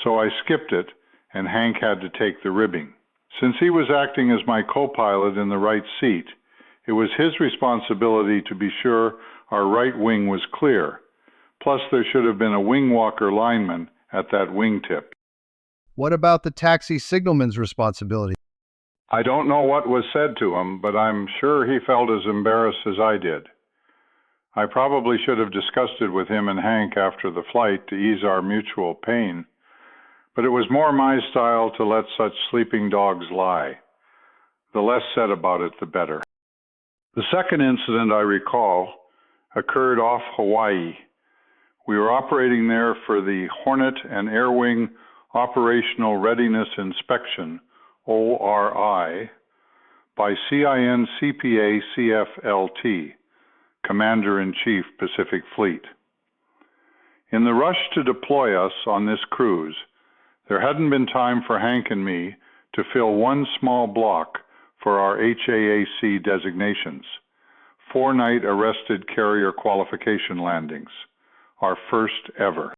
So I skipped it, and Hank had to take the ribbing. Since he was acting as my co-pilot in the right seat, it was his responsibility to be sure our right wing was clear. Plus, there should have been a wing walker lineman at that wingtip. What about the taxi signalman's responsibility? I don't know what was said to him, but I'm sure he felt as embarrassed as I did. I probably should have discussed it with him and Hank after the flight to ease our mutual pain, but it was more my style to let such sleeping dogs lie. The less said about it, the better. The second incident I recall occurred off Hawaii. We were operating there for the Hornet and Air Wing Operational Readiness Inspection, ORI, by CIN-CPA CFLT, Commander-in-Chief Pacific Fleet. In the rush to deploy us on this cruise, there hadn't been time for Hank and me to fill one small block for our HAAC designations, 4-night arrested carrier qualification landings, our first ever.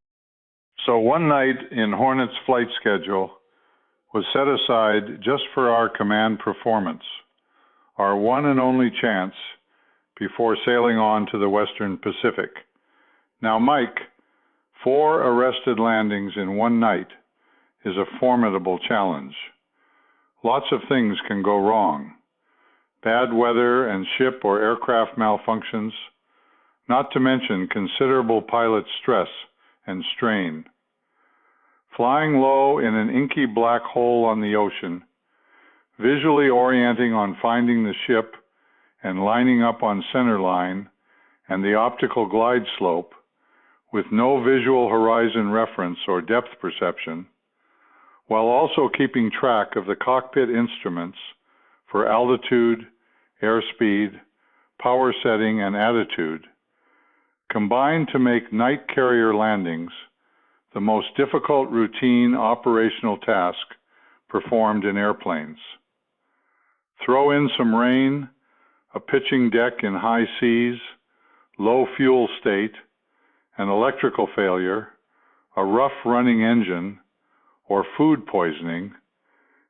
So one night in Hornet's flight schedule was set aside just for our command performance, our one and only chance before sailing on to the Western Pacific. Now, Mike, 4 arrested landings in one night is a formidable challenge. Lots of things can go wrong. Bad weather and ship or aircraft malfunctions, not to mention considerable pilot stress and strain. Flying low in an inky black hole on the ocean, visually orienting on finding the ship and lining up on center line and the optical glide slope with no visual horizon reference or depth perception, while also keeping track of the cockpit instruments for altitude, airspeed, power setting, and attitude, combine to make night carrier landings the most difficult routine operational task performed in airplanes. Throw in some rain, a pitching deck in high seas, low fuel state, an electrical failure, a rough running engine, or food poisoning,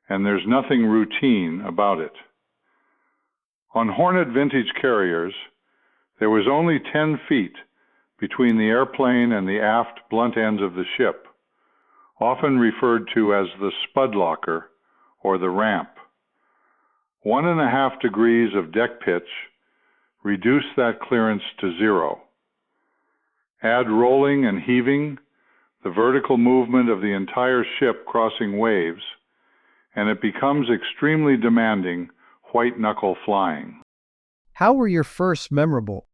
and there's nothing routine about it. On Hornet vintage carriers, there was only 10 feet between the airplane and the aft blunt ends of the ship, often referred to as the spud locker or the ramp. 1.5 degrees of deck pitch Reduce that clearance to 0. Add rolling and heaving, the vertical movement of the entire ship crossing waves, and it becomes extremely demanding white-knuckle flying. How were your firsts memorable?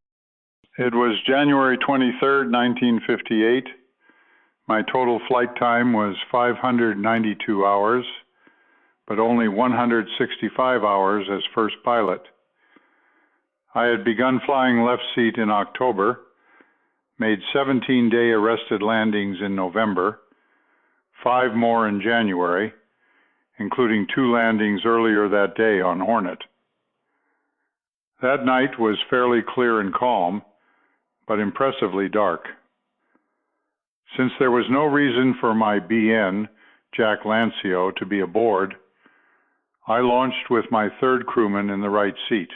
It was January 23rd, 1958. My total flight time was 592 hours, but only 165 hours as first pilot. I had begun flying left seat in October, made 17-day arrested landings in November, 5 more in January, including 2 landings earlier that day on Hornet. That night was fairly clear and calm, but impressively dark. Since there was no reason for my BN, Jack Lancio, to be aboard, I launched with my third crewman in the right seat.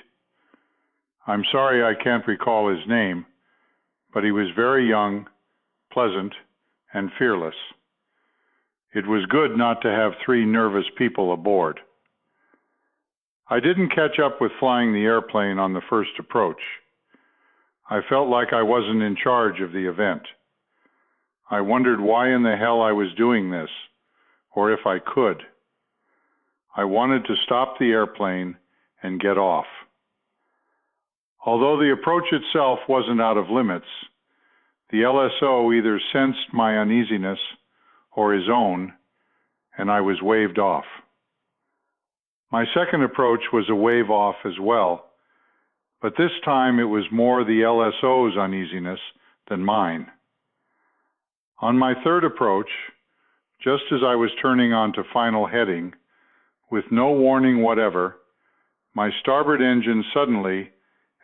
I'm sorry I can't recall his name, but he was very young, pleasant, and fearless. It was good not to have 3 nervous people aboard. I didn't catch up with flying the airplane on the first approach. I felt like I wasn't in charge of the event. I wondered why in the hell I was doing this, or if I could. I wanted to stop the airplane and get off. Although the approach itself wasn't out of limits, the LSO either sensed my uneasiness or his own, and I was waved off. My second approach was a wave off as well, but this time it was more the LSO's uneasiness than mine. On my third approach, just as I was turning onto final heading, with no warning whatever, my starboard engine suddenly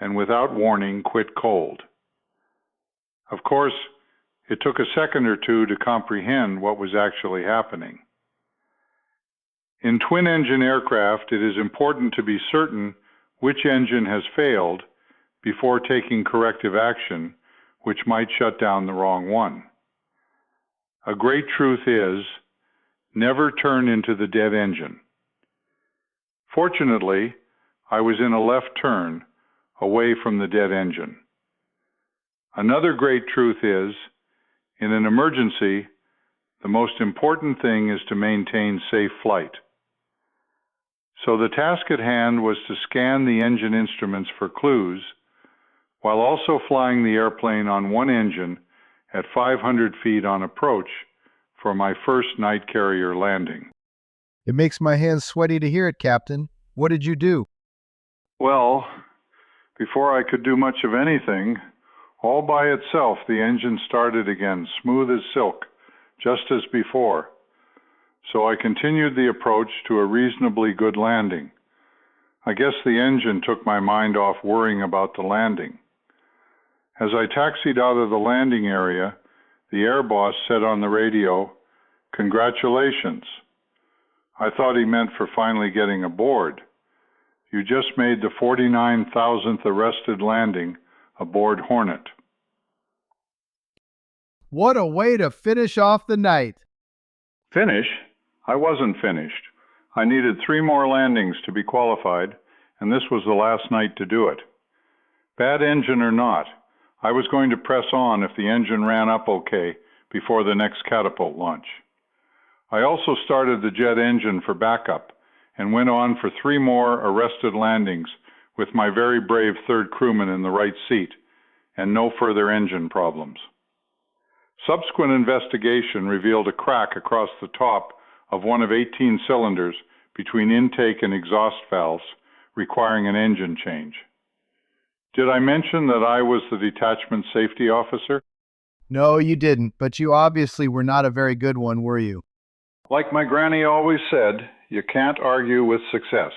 and without warning quit cold. Of course, it took a second or two to comprehend what was actually happening. In twin-engine aircraft, it is important to be certain which engine has failed before taking corrective action, which might shut down the wrong one. A great truth is, never turn into the dead engine. Fortunately, I was in a left turn, away from the dead engine. Another great truth is, in an emergency, the most important thing is to maintain safe flight. So the task at hand was to scan the engine instruments for clues, while also flying the airplane on one engine at 500 feet on approach for my first night carrier landing. It makes my hands sweaty to hear it, Captain. What did you do? Well, before I could do much of anything, all by itself the engine started again, smooth as silk, just as before. So I continued the approach to a reasonably good landing. I guess the engine took my mind off worrying about the landing. As I taxied out of the landing area, the air boss said on the radio, "Congratulations." I thought he meant for finally getting aboard. You just made the 49,000th arrested landing aboard Hornet. What a way to finish off the night. Finish? I wasn't finished. I needed 3 more landings to be qualified, and this was the last night to do it. Bad engine or not, I was going to press on if the engine ran up okay before the next catapult launch. I also started the jet engine for backup and went on for 3 more arrested landings with my very brave third crewman in the right seat and no further engine problems. Subsequent investigation revealed a crack across the top of one of 18 cylinders between intake and exhaust valves, requiring an engine change. Did I mention that I was the detachment safety officer? No, you didn't, but you obviously were not a very good one, were you? Like my granny always said, you can't argue with success.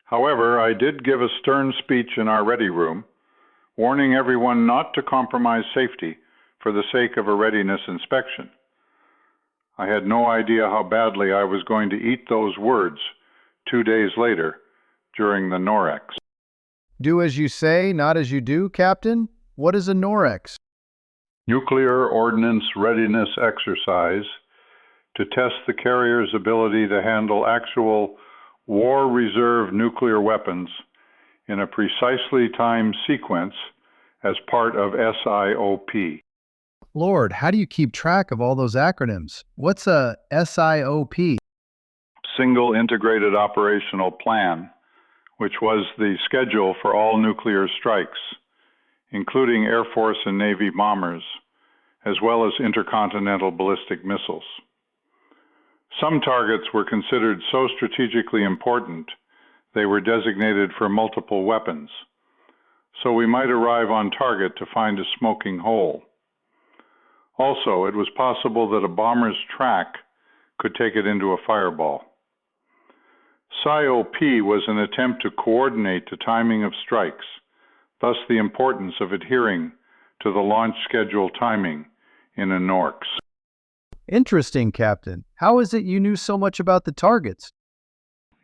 However, I did give a stern speech in our ready room, warning everyone not to compromise safety for the sake of a readiness inspection. I had no idea how badly I was going to eat those words 2 days later during the NOREX. Do as you say, not as you do, Captain? What is a NOREX? Nuclear Ordnance Readiness Exercise to test the carrier's ability to handle actual war reserve nuclear weapons in a precisely timed sequence as part of SIOP. Lord, how do you keep track of all those acronyms? What's a SIOP? Single Integrated Operational Plan, which was the schedule for all nuclear strikes, including Air Force and Navy bombers, as well as intercontinental ballistic missiles. Some targets were considered so strategically important they were designated for multiple weapons, so we might arrive on target to find a smoking hole. Also, it was possible that a bomber's track could take it into a fireball. SIOP was an attempt to coordinate the timing of strikes, thus the importance of adhering to the launch schedule timing in a NORCS. Interesting, Captain. How is it you knew so much about the targets?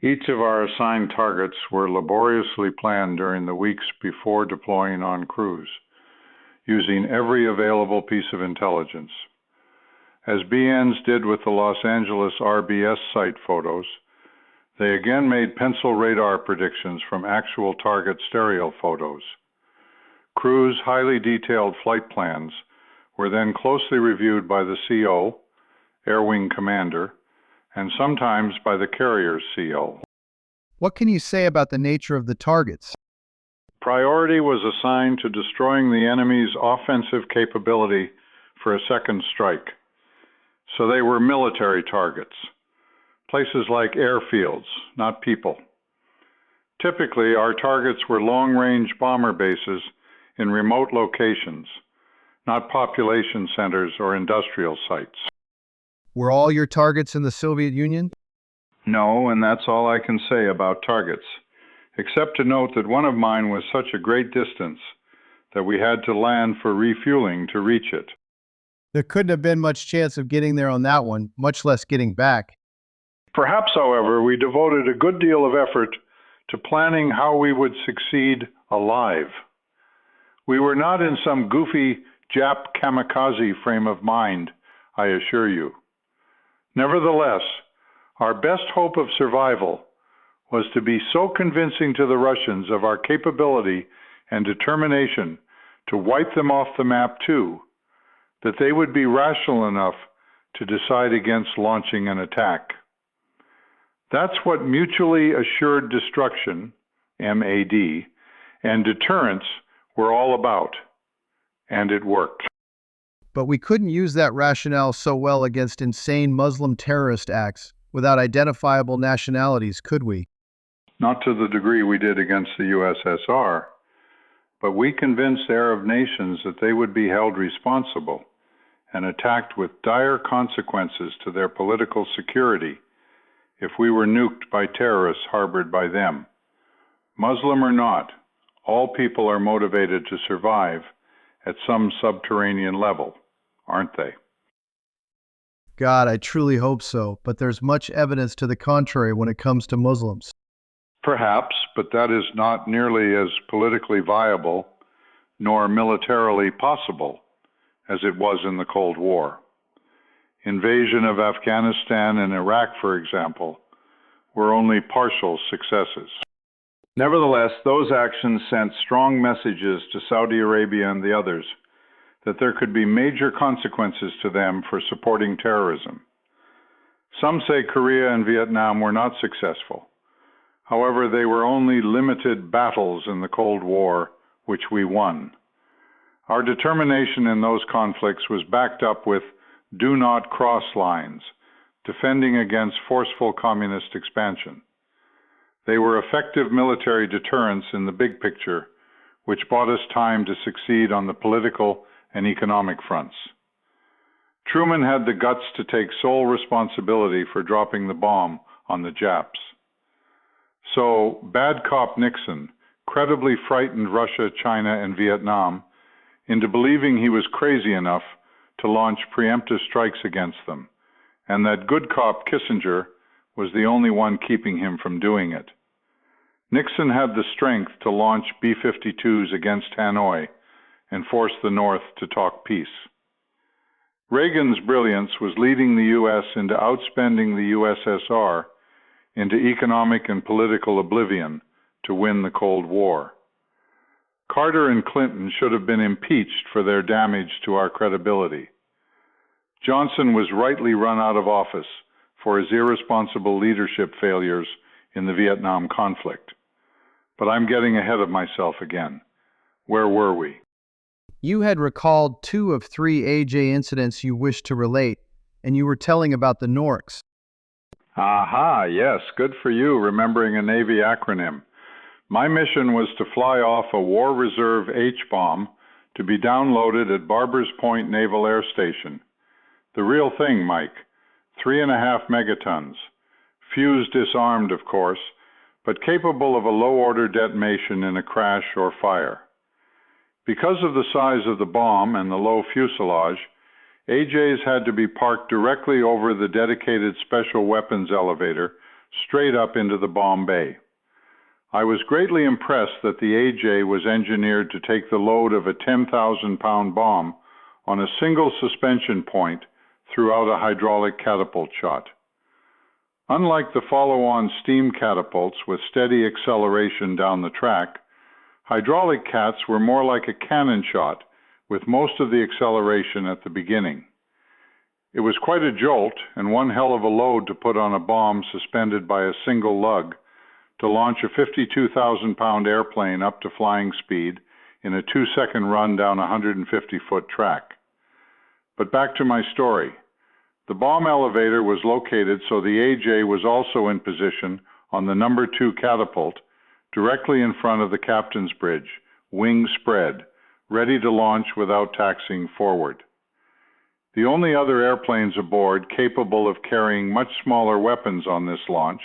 Each of our assigned targets were laboriously planned during the weeks before deploying on cruise, using every available piece of intelligence. As BNs did with the Los Angeles RBS site photos, they again made pencil radar predictions from actual target stereo photos. Crew's highly detailed flight plans were then closely reviewed by the CO, Air Wing Commander, and sometimes by the carrier's CO. What can you say about the nature of the targets? Priority was assigned to destroying the enemy's offensive capability for a second strike, so they were military targets, places like airfields, not people. Typically, our targets were long-range bomber bases in remote locations, not population centers or industrial sites. Were all your targets in the Soviet Union? No, and that's all I can say about targets, except to note that one of mine was such a great distance that we had to land for refueling to reach it. There couldn't have been much chance of getting there on that one, much less getting back. Perhaps, however, we devoted a good deal of effort to planning how we would succeed alive. We were not in some goofy Jap kamikaze frame of mind, I assure you. Nevertheless, our best hope of survival was to be so convincing to the Russians of our capability and determination to wipe them off the map too, that they would be rational enough to decide against launching an attack. That's what mutually assured destruction, MAD, and deterrence were all about, and it worked. But we couldn't use that rationale so well against insane Muslim terrorist acts without identifiable nationalities, could we? Not to the degree we did against the USSR, but we convinced Arab nations that they would be held responsible and attacked with dire consequences to their political security if we were nuked by terrorists harbored by them. Muslim or not, all people are motivated to survive at some subterranean level, aren't they? God, I truly hope so, but there's much evidence to the contrary when it comes to Muslims. Perhaps, but that is not nearly as politically viable nor militarily possible as it was in the Cold War. Invasion of Afghanistan and Iraq, for example, were only partial successes. Nevertheless, those actions sent strong messages to Saudi Arabia and the others that there could be major consequences to them for supporting terrorism. Some say Korea and Vietnam were not successful. However, they were only limited battles in the Cold War, which we won. Our determination in those conflicts was backed up with do not cross lines, defending against forceful communist expansion. They were effective military deterrents in the big picture, which bought us time to succeed on the political and economic fronts. Truman had the guts to take sole responsibility for dropping the bomb on the Japs. So, bad cop Nixon credibly frightened Russia, China, and Vietnam into believing he was crazy enough to launch preemptive strikes against them, and that good cop Kissinger was the only one keeping him from doing it. Nixon had the strength to launch B-52s against Hanoi and force the North to talk peace. Reagan's brilliance was leading the U.S. into outspending the USSR into economic and political oblivion to win the Cold War. Carter and Clinton should have been impeached for their damage to our credibility. Johnson was rightly run out of office for his irresponsible leadership failures in the Vietnam conflict. But I'm getting ahead of myself again. Where were we? You had recalled 2 of 3 AJ incidents you wished to relate, and you were telling about the Norks. Aha, yes, good for you remembering a Navy acronym. My mission was to fly off a War Reserve H-bomb to be downloaded at Barbers Point Naval Air Station. The real thing, Mike, 3.5 megatons. Fuse disarmed, of course, but capable of a low-order detonation in a crash or fire. Because of the size of the bomb and the low fuselage, AJs had to be parked directly over the dedicated special weapons elevator, straight up into the bomb bay. I was greatly impressed that the AJ was engineered to take the load of a 10,000-pound bomb on a single suspension point throughout a hydraulic catapult shot. Unlike the follow-on steam catapults with steady acceleration down the track, hydraulic cats were more like a cannon shot with most of the acceleration at the beginning. It was quite a jolt and one hell of a load to put on a bomb suspended by a single lug to launch a 52,000-pound airplane up to flying speed in a 2-second run down a 150-foot track. But back to my story. The bomb elevator was located so the AJ was also in position on the number 2 catapult, directly in front of the captain's bridge, wings spread, ready to launch without taxiing forward. The only other airplanes aboard capable of carrying much smaller weapons on this launch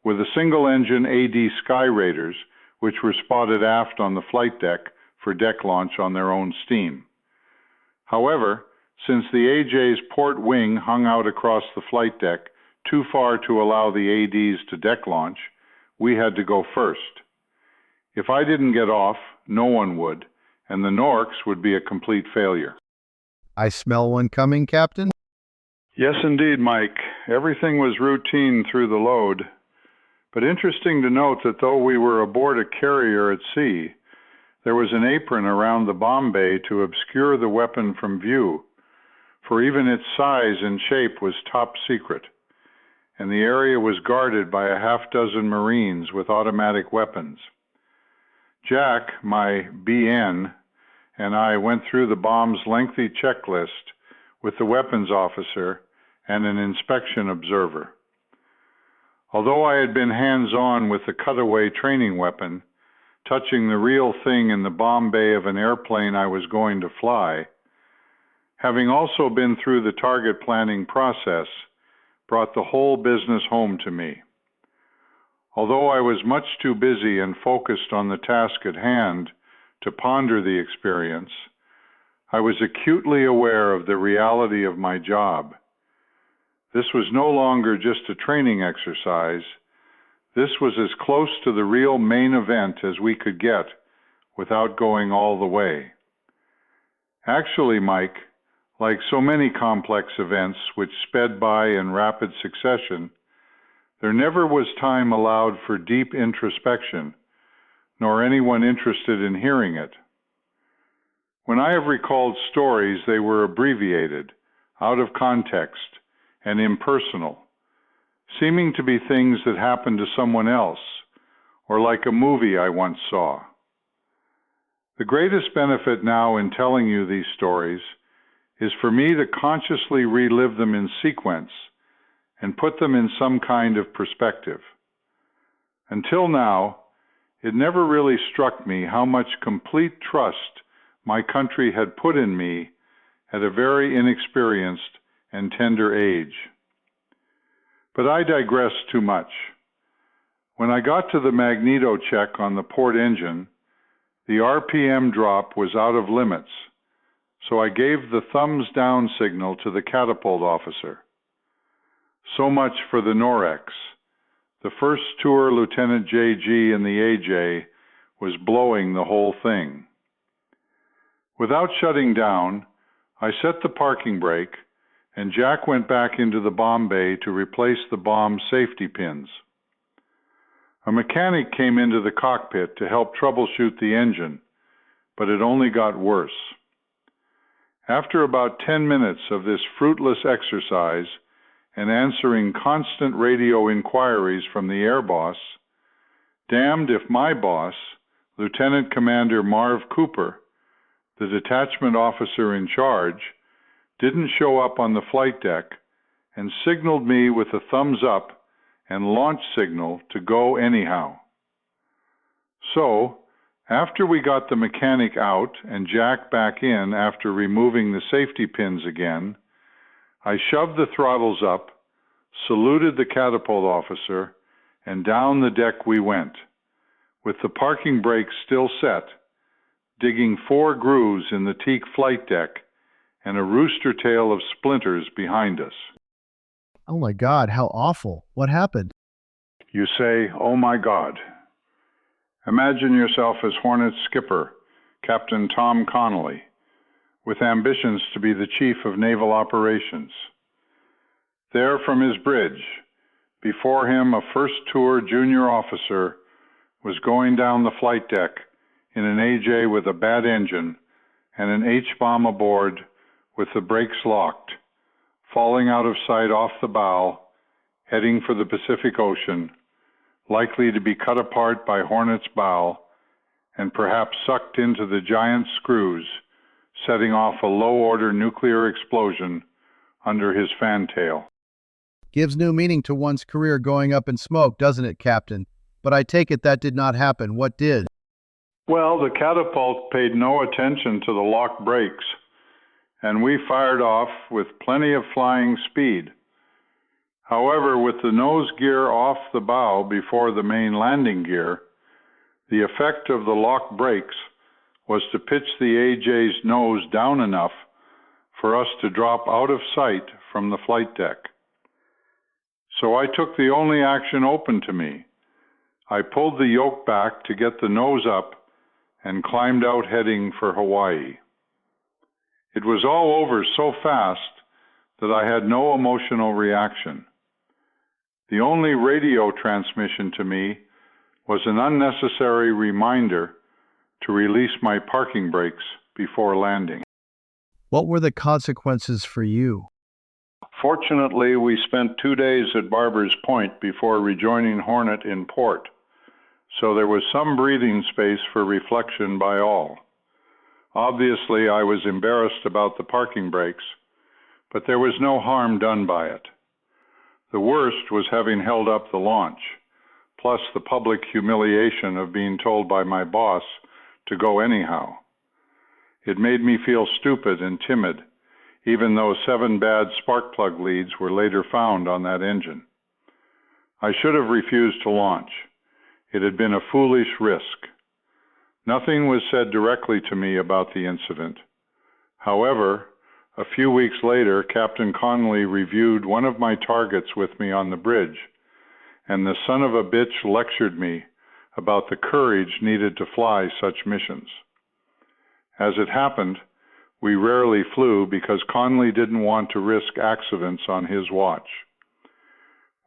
were the single-engine AD Sky Raiders, which were spotted aft on the flight deck for deck launch on their own steam. However, since the AJ's port wing hung out across the flight deck too far to allow the ADs to deck launch, we had to go first. If I didn't get off, no one would, and the Norks would be a complete failure. I smell one coming, Captain. Yes, indeed, Mike. Everything was routine through the load. But interesting to note that though we were aboard a carrier at sea, there was an apron around the bomb bay to obscure the weapon from view, for even its size and shape was top secret, and the area was guarded by a half-dozen Marines with automatic weapons. Jack, my BN, and I went through the bomb's lengthy checklist with the weapons officer and an inspection observer. Although I had been hands-on with the cutaway training weapon, touching the real thing in the bomb bay of an airplane I was going to fly, having also been through the target planning process, brought the whole business home to me. Although I was much too busy and focused on the task at hand to ponder the experience, I was acutely aware of the reality of my job. This was no longer just a training exercise. This was as close to the real main event as we could get without going all the way. Actually, Mike, like so many complex events which sped by in rapid succession, there never was time allowed for deep introspection, nor anyone interested in hearing it. When I have recalled stories, they were abbreviated, out of context, and impersonal, seeming to be things that happened to someone else, or like a movie I once saw. The greatest benefit now in telling you these stories is for me to consciously relive them in sequence and put them in some kind of perspective. Until now, it never really struck me how much complete trust my country had put in me at a very inexperienced and tender age. But I digress too much. When I got to the magneto check on the port engine, the RPM drop was out of limits, so I gave the thumbs down signal to the catapult officer. So much for the Norex. The first tour Lieutenant JG in the AJ was blowing the whole thing. Without shutting down, I set the parking brake, and Jack went back into the bomb bay to replace the bomb safety pins. A mechanic came into the cockpit to help troubleshoot the engine, but it only got worse. After about 10 minutes of this fruitless exercise and answering constant radio inquiries from the air boss, damned if my boss, Lieutenant Commander Marv Cooper, the detachment officer in charge, didn't show up on the flight deck and signaled me with a thumbs up and launch signal to go anyhow. So, after we got the mechanic out and Jack back in after removing the safety pins again, I shoved the throttles up, saluted the catapult officer, and down the deck we went, with the parking brakes still set, digging 4 grooves in the teak flight deck and a rooster tail of splinters behind us. Oh my God, how awful. What happened? You say, "Oh my God." Imagine yourself as Hornet's skipper, Captain Tom Connolly, with ambitions to be the Chief of Naval Operations. There from his bridge, before him a first-tour junior officer was going down the flight deck in an AJ with a bad engine and an H-bomb aboard with the brakes locked, falling out of sight off the bow, heading for the Pacific Ocean, likely to be cut apart by Hornet's bow and perhaps sucked into the giant screws, setting off a low-order nuclear explosion under his fantail. Gives new meaning to one's career going up in smoke, doesn't it, Captain? But I take it that did not happen. What did? Well, the catapult paid no attention to the locked brakes, and we fired off with plenty of flying speed. However, with the nose gear off the bow before the main landing gear, the effect of the locked brakes was to pitch the AJ's nose down enough for us to drop out of sight from the flight deck. So I took the only action open to me. I pulled the yoke back to get the nose up and climbed out heading for Hawaii. It was all over so fast that I had no emotional reaction. The only radio transmission to me was an unnecessary reminder to release my parking brakes before landing. What were the consequences for you? Fortunately, we spent 2 days at Barber's Point before rejoining Hornet in port, so there was some breathing space for reflection by all. Obviously, I was embarrassed about the parking brakes, but there was no harm done by it. The worst was having held up the launch, plus the public humiliation of being told by my boss to go anyhow. It made me feel stupid and timid, even though 7 bad spark plug leads were later found on that engine. I should have refused to launch. It had been a foolish risk. Nothing was said directly to me about the incident. However, a few weeks later, Captain Connolly reviewed one of my targets with me on the bridge, and the son of a bitch lectured me about the courage needed to fly such missions. As it happened, we rarely flew because Connolly didn't want to risk accidents on his watch.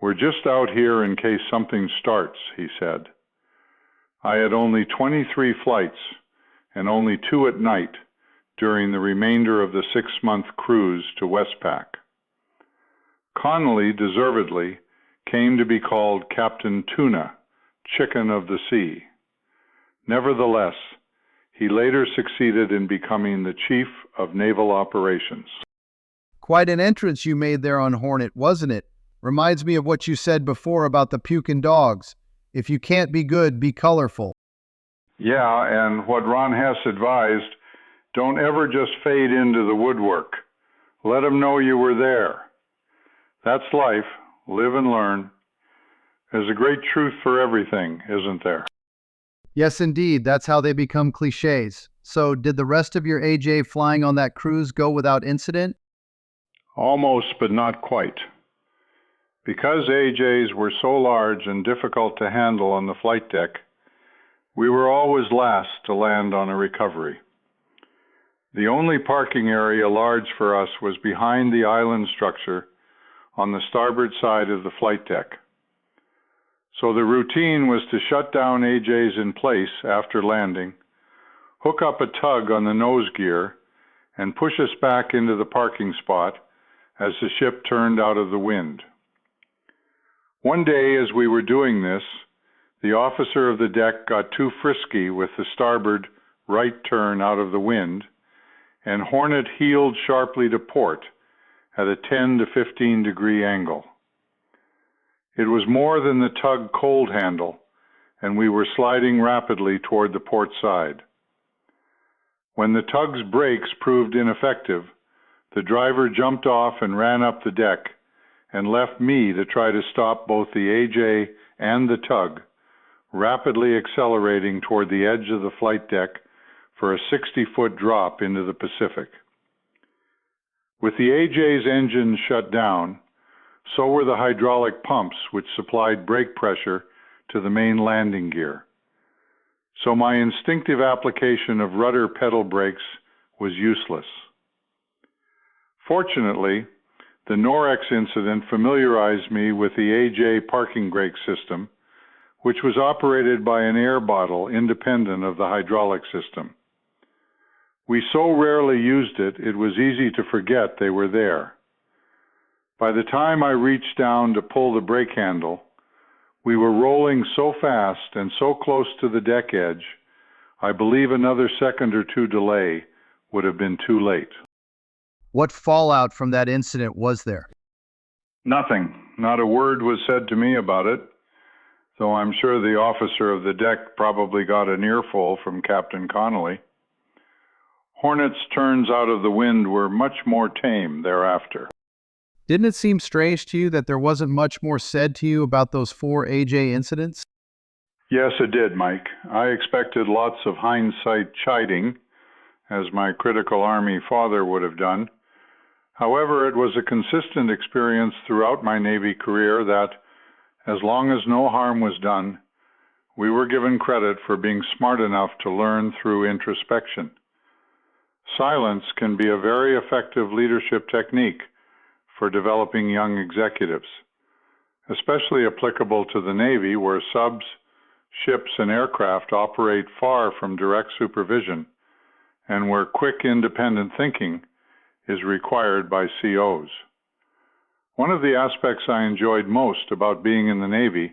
"We're just out here in case something starts," he said. I had only 23 flights, and only 2 at night, during the remainder of the 6-month cruise to Westpac. Connolly, deservedly, came to be called Captain Tuna, Chicken of the Sea. Nevertheless, he later succeeded in becoming the Chief of Naval Operations. Quite an entrance you made there on Hornet, wasn't it? Reminds me of what you said before about the pukin' dogs. If you can't be good, be colorful. Yeah, and what Ron Hess advised, don't ever just fade into the woodwork. Let them know you were there. That's life. Live and learn. There's a great truth for everything, isn't there? Yes, indeed. That's how they become cliches. So, did the rest of your AJ flying on that cruise go without incident? Almost, but not quite. Because AJs were so large and difficult to handle on the flight deck, we were always last to land on a recovery. The only parking area large for us was behind the island structure on the starboard side of the flight deck. So the routine was to shut down AJs in place after landing, hook up a tug on the nose gear, and push us back into the parking spot as the ship turned out of the wind. One day as we were doing this, the officer of the deck got too frisky with the starboard right turn out of the wind, and Hornet heeled sharply to port at a 10 to 15 degree angle. It was more than the tug cold handle, and we were sliding rapidly toward the port side. When the tug's brakes proved ineffective, the driver jumped off and ran up the deck and left me to try to stop both the AJ and the tug, rapidly accelerating toward the edge of the flight deck for a 60-foot drop into the Pacific. With the AJ's engine shut down, so were the hydraulic pumps which supplied brake pressure to the main landing gear. So my instinctive application of rudder pedal brakes was useless. Fortunately, the Norex incident familiarized me with the AJ parking brake system, which was operated by an air bottle independent of the hydraulic system. We so rarely used it, it was easy to forget they were there. By the time I reached down to pull the brake handle, we were rolling so fast and so close to the deck edge, I believe another second or two delay would have been too late. What fallout from that incident was there? Nothing. Not a word was said to me about it, though I'm sure the officer of the deck probably got an earful from Captain Connolly. Hornet's turns out of the wind were much more tame thereafter. Didn't it seem strange to you that there wasn't much more said to you about those 4 AJ incidents? Yes, it did, Mike. I expected lots of hindsight chiding, as my critical Army father would have done. However, it was a consistent experience throughout my Navy career that, as long as no harm was done, we were given credit for being smart enough to learn through introspection. Silence can be a very effective leadership technique for developing young executives, especially applicable to the Navy, where subs, ships, and aircraft operate far from direct supervision and where quick independent thinking is required by COs. One of the aspects I enjoyed most about being in the Navy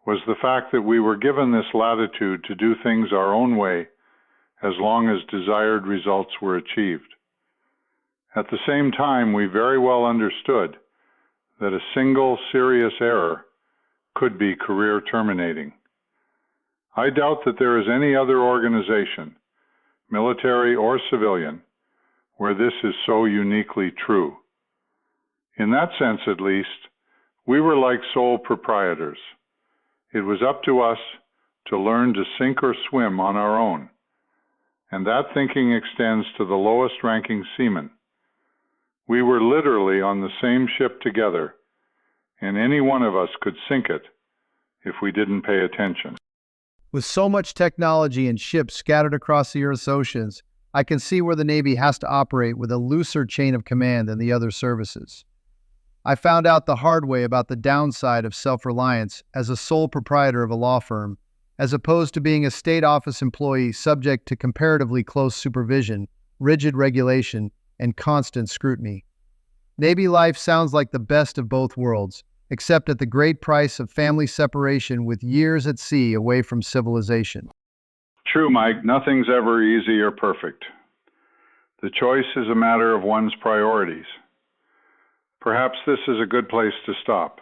was the fact that we were given this latitude to do things our own way as long as desired results were achieved. At the same time, we very well understood that a single serious error could be career terminating. I doubt that there is any other organization, military or civilian, where this is so uniquely true. In that sense, at least, we were like sole proprietors. It was up to us to learn to sink or swim on our own, and that thinking extends to the lowest-ranking seamen. We were literally on the same ship together, and any one of us could sink it if we didn't pay attention. With so much technology and ships scattered across the Earth's oceans, I can see where the Navy has to operate with a looser chain of command than the other services. I found out the hard way about the downside of self-reliance as a sole proprietor of a law firm, as opposed to being a state office employee subject to comparatively close supervision, rigid regulation, and constant scrutiny. Navy life sounds like the best of both worlds, except at the great price of family separation with years at sea away from civilization. True, Mike. Nothing's ever easy or perfect. The choice is a matter of one's priorities. Perhaps this is a good place to stop.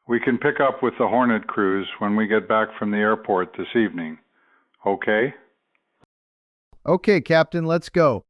We can pick up with the Hornet cruise when we get back from the airport this evening. Okay? Okay, Captain, let's go.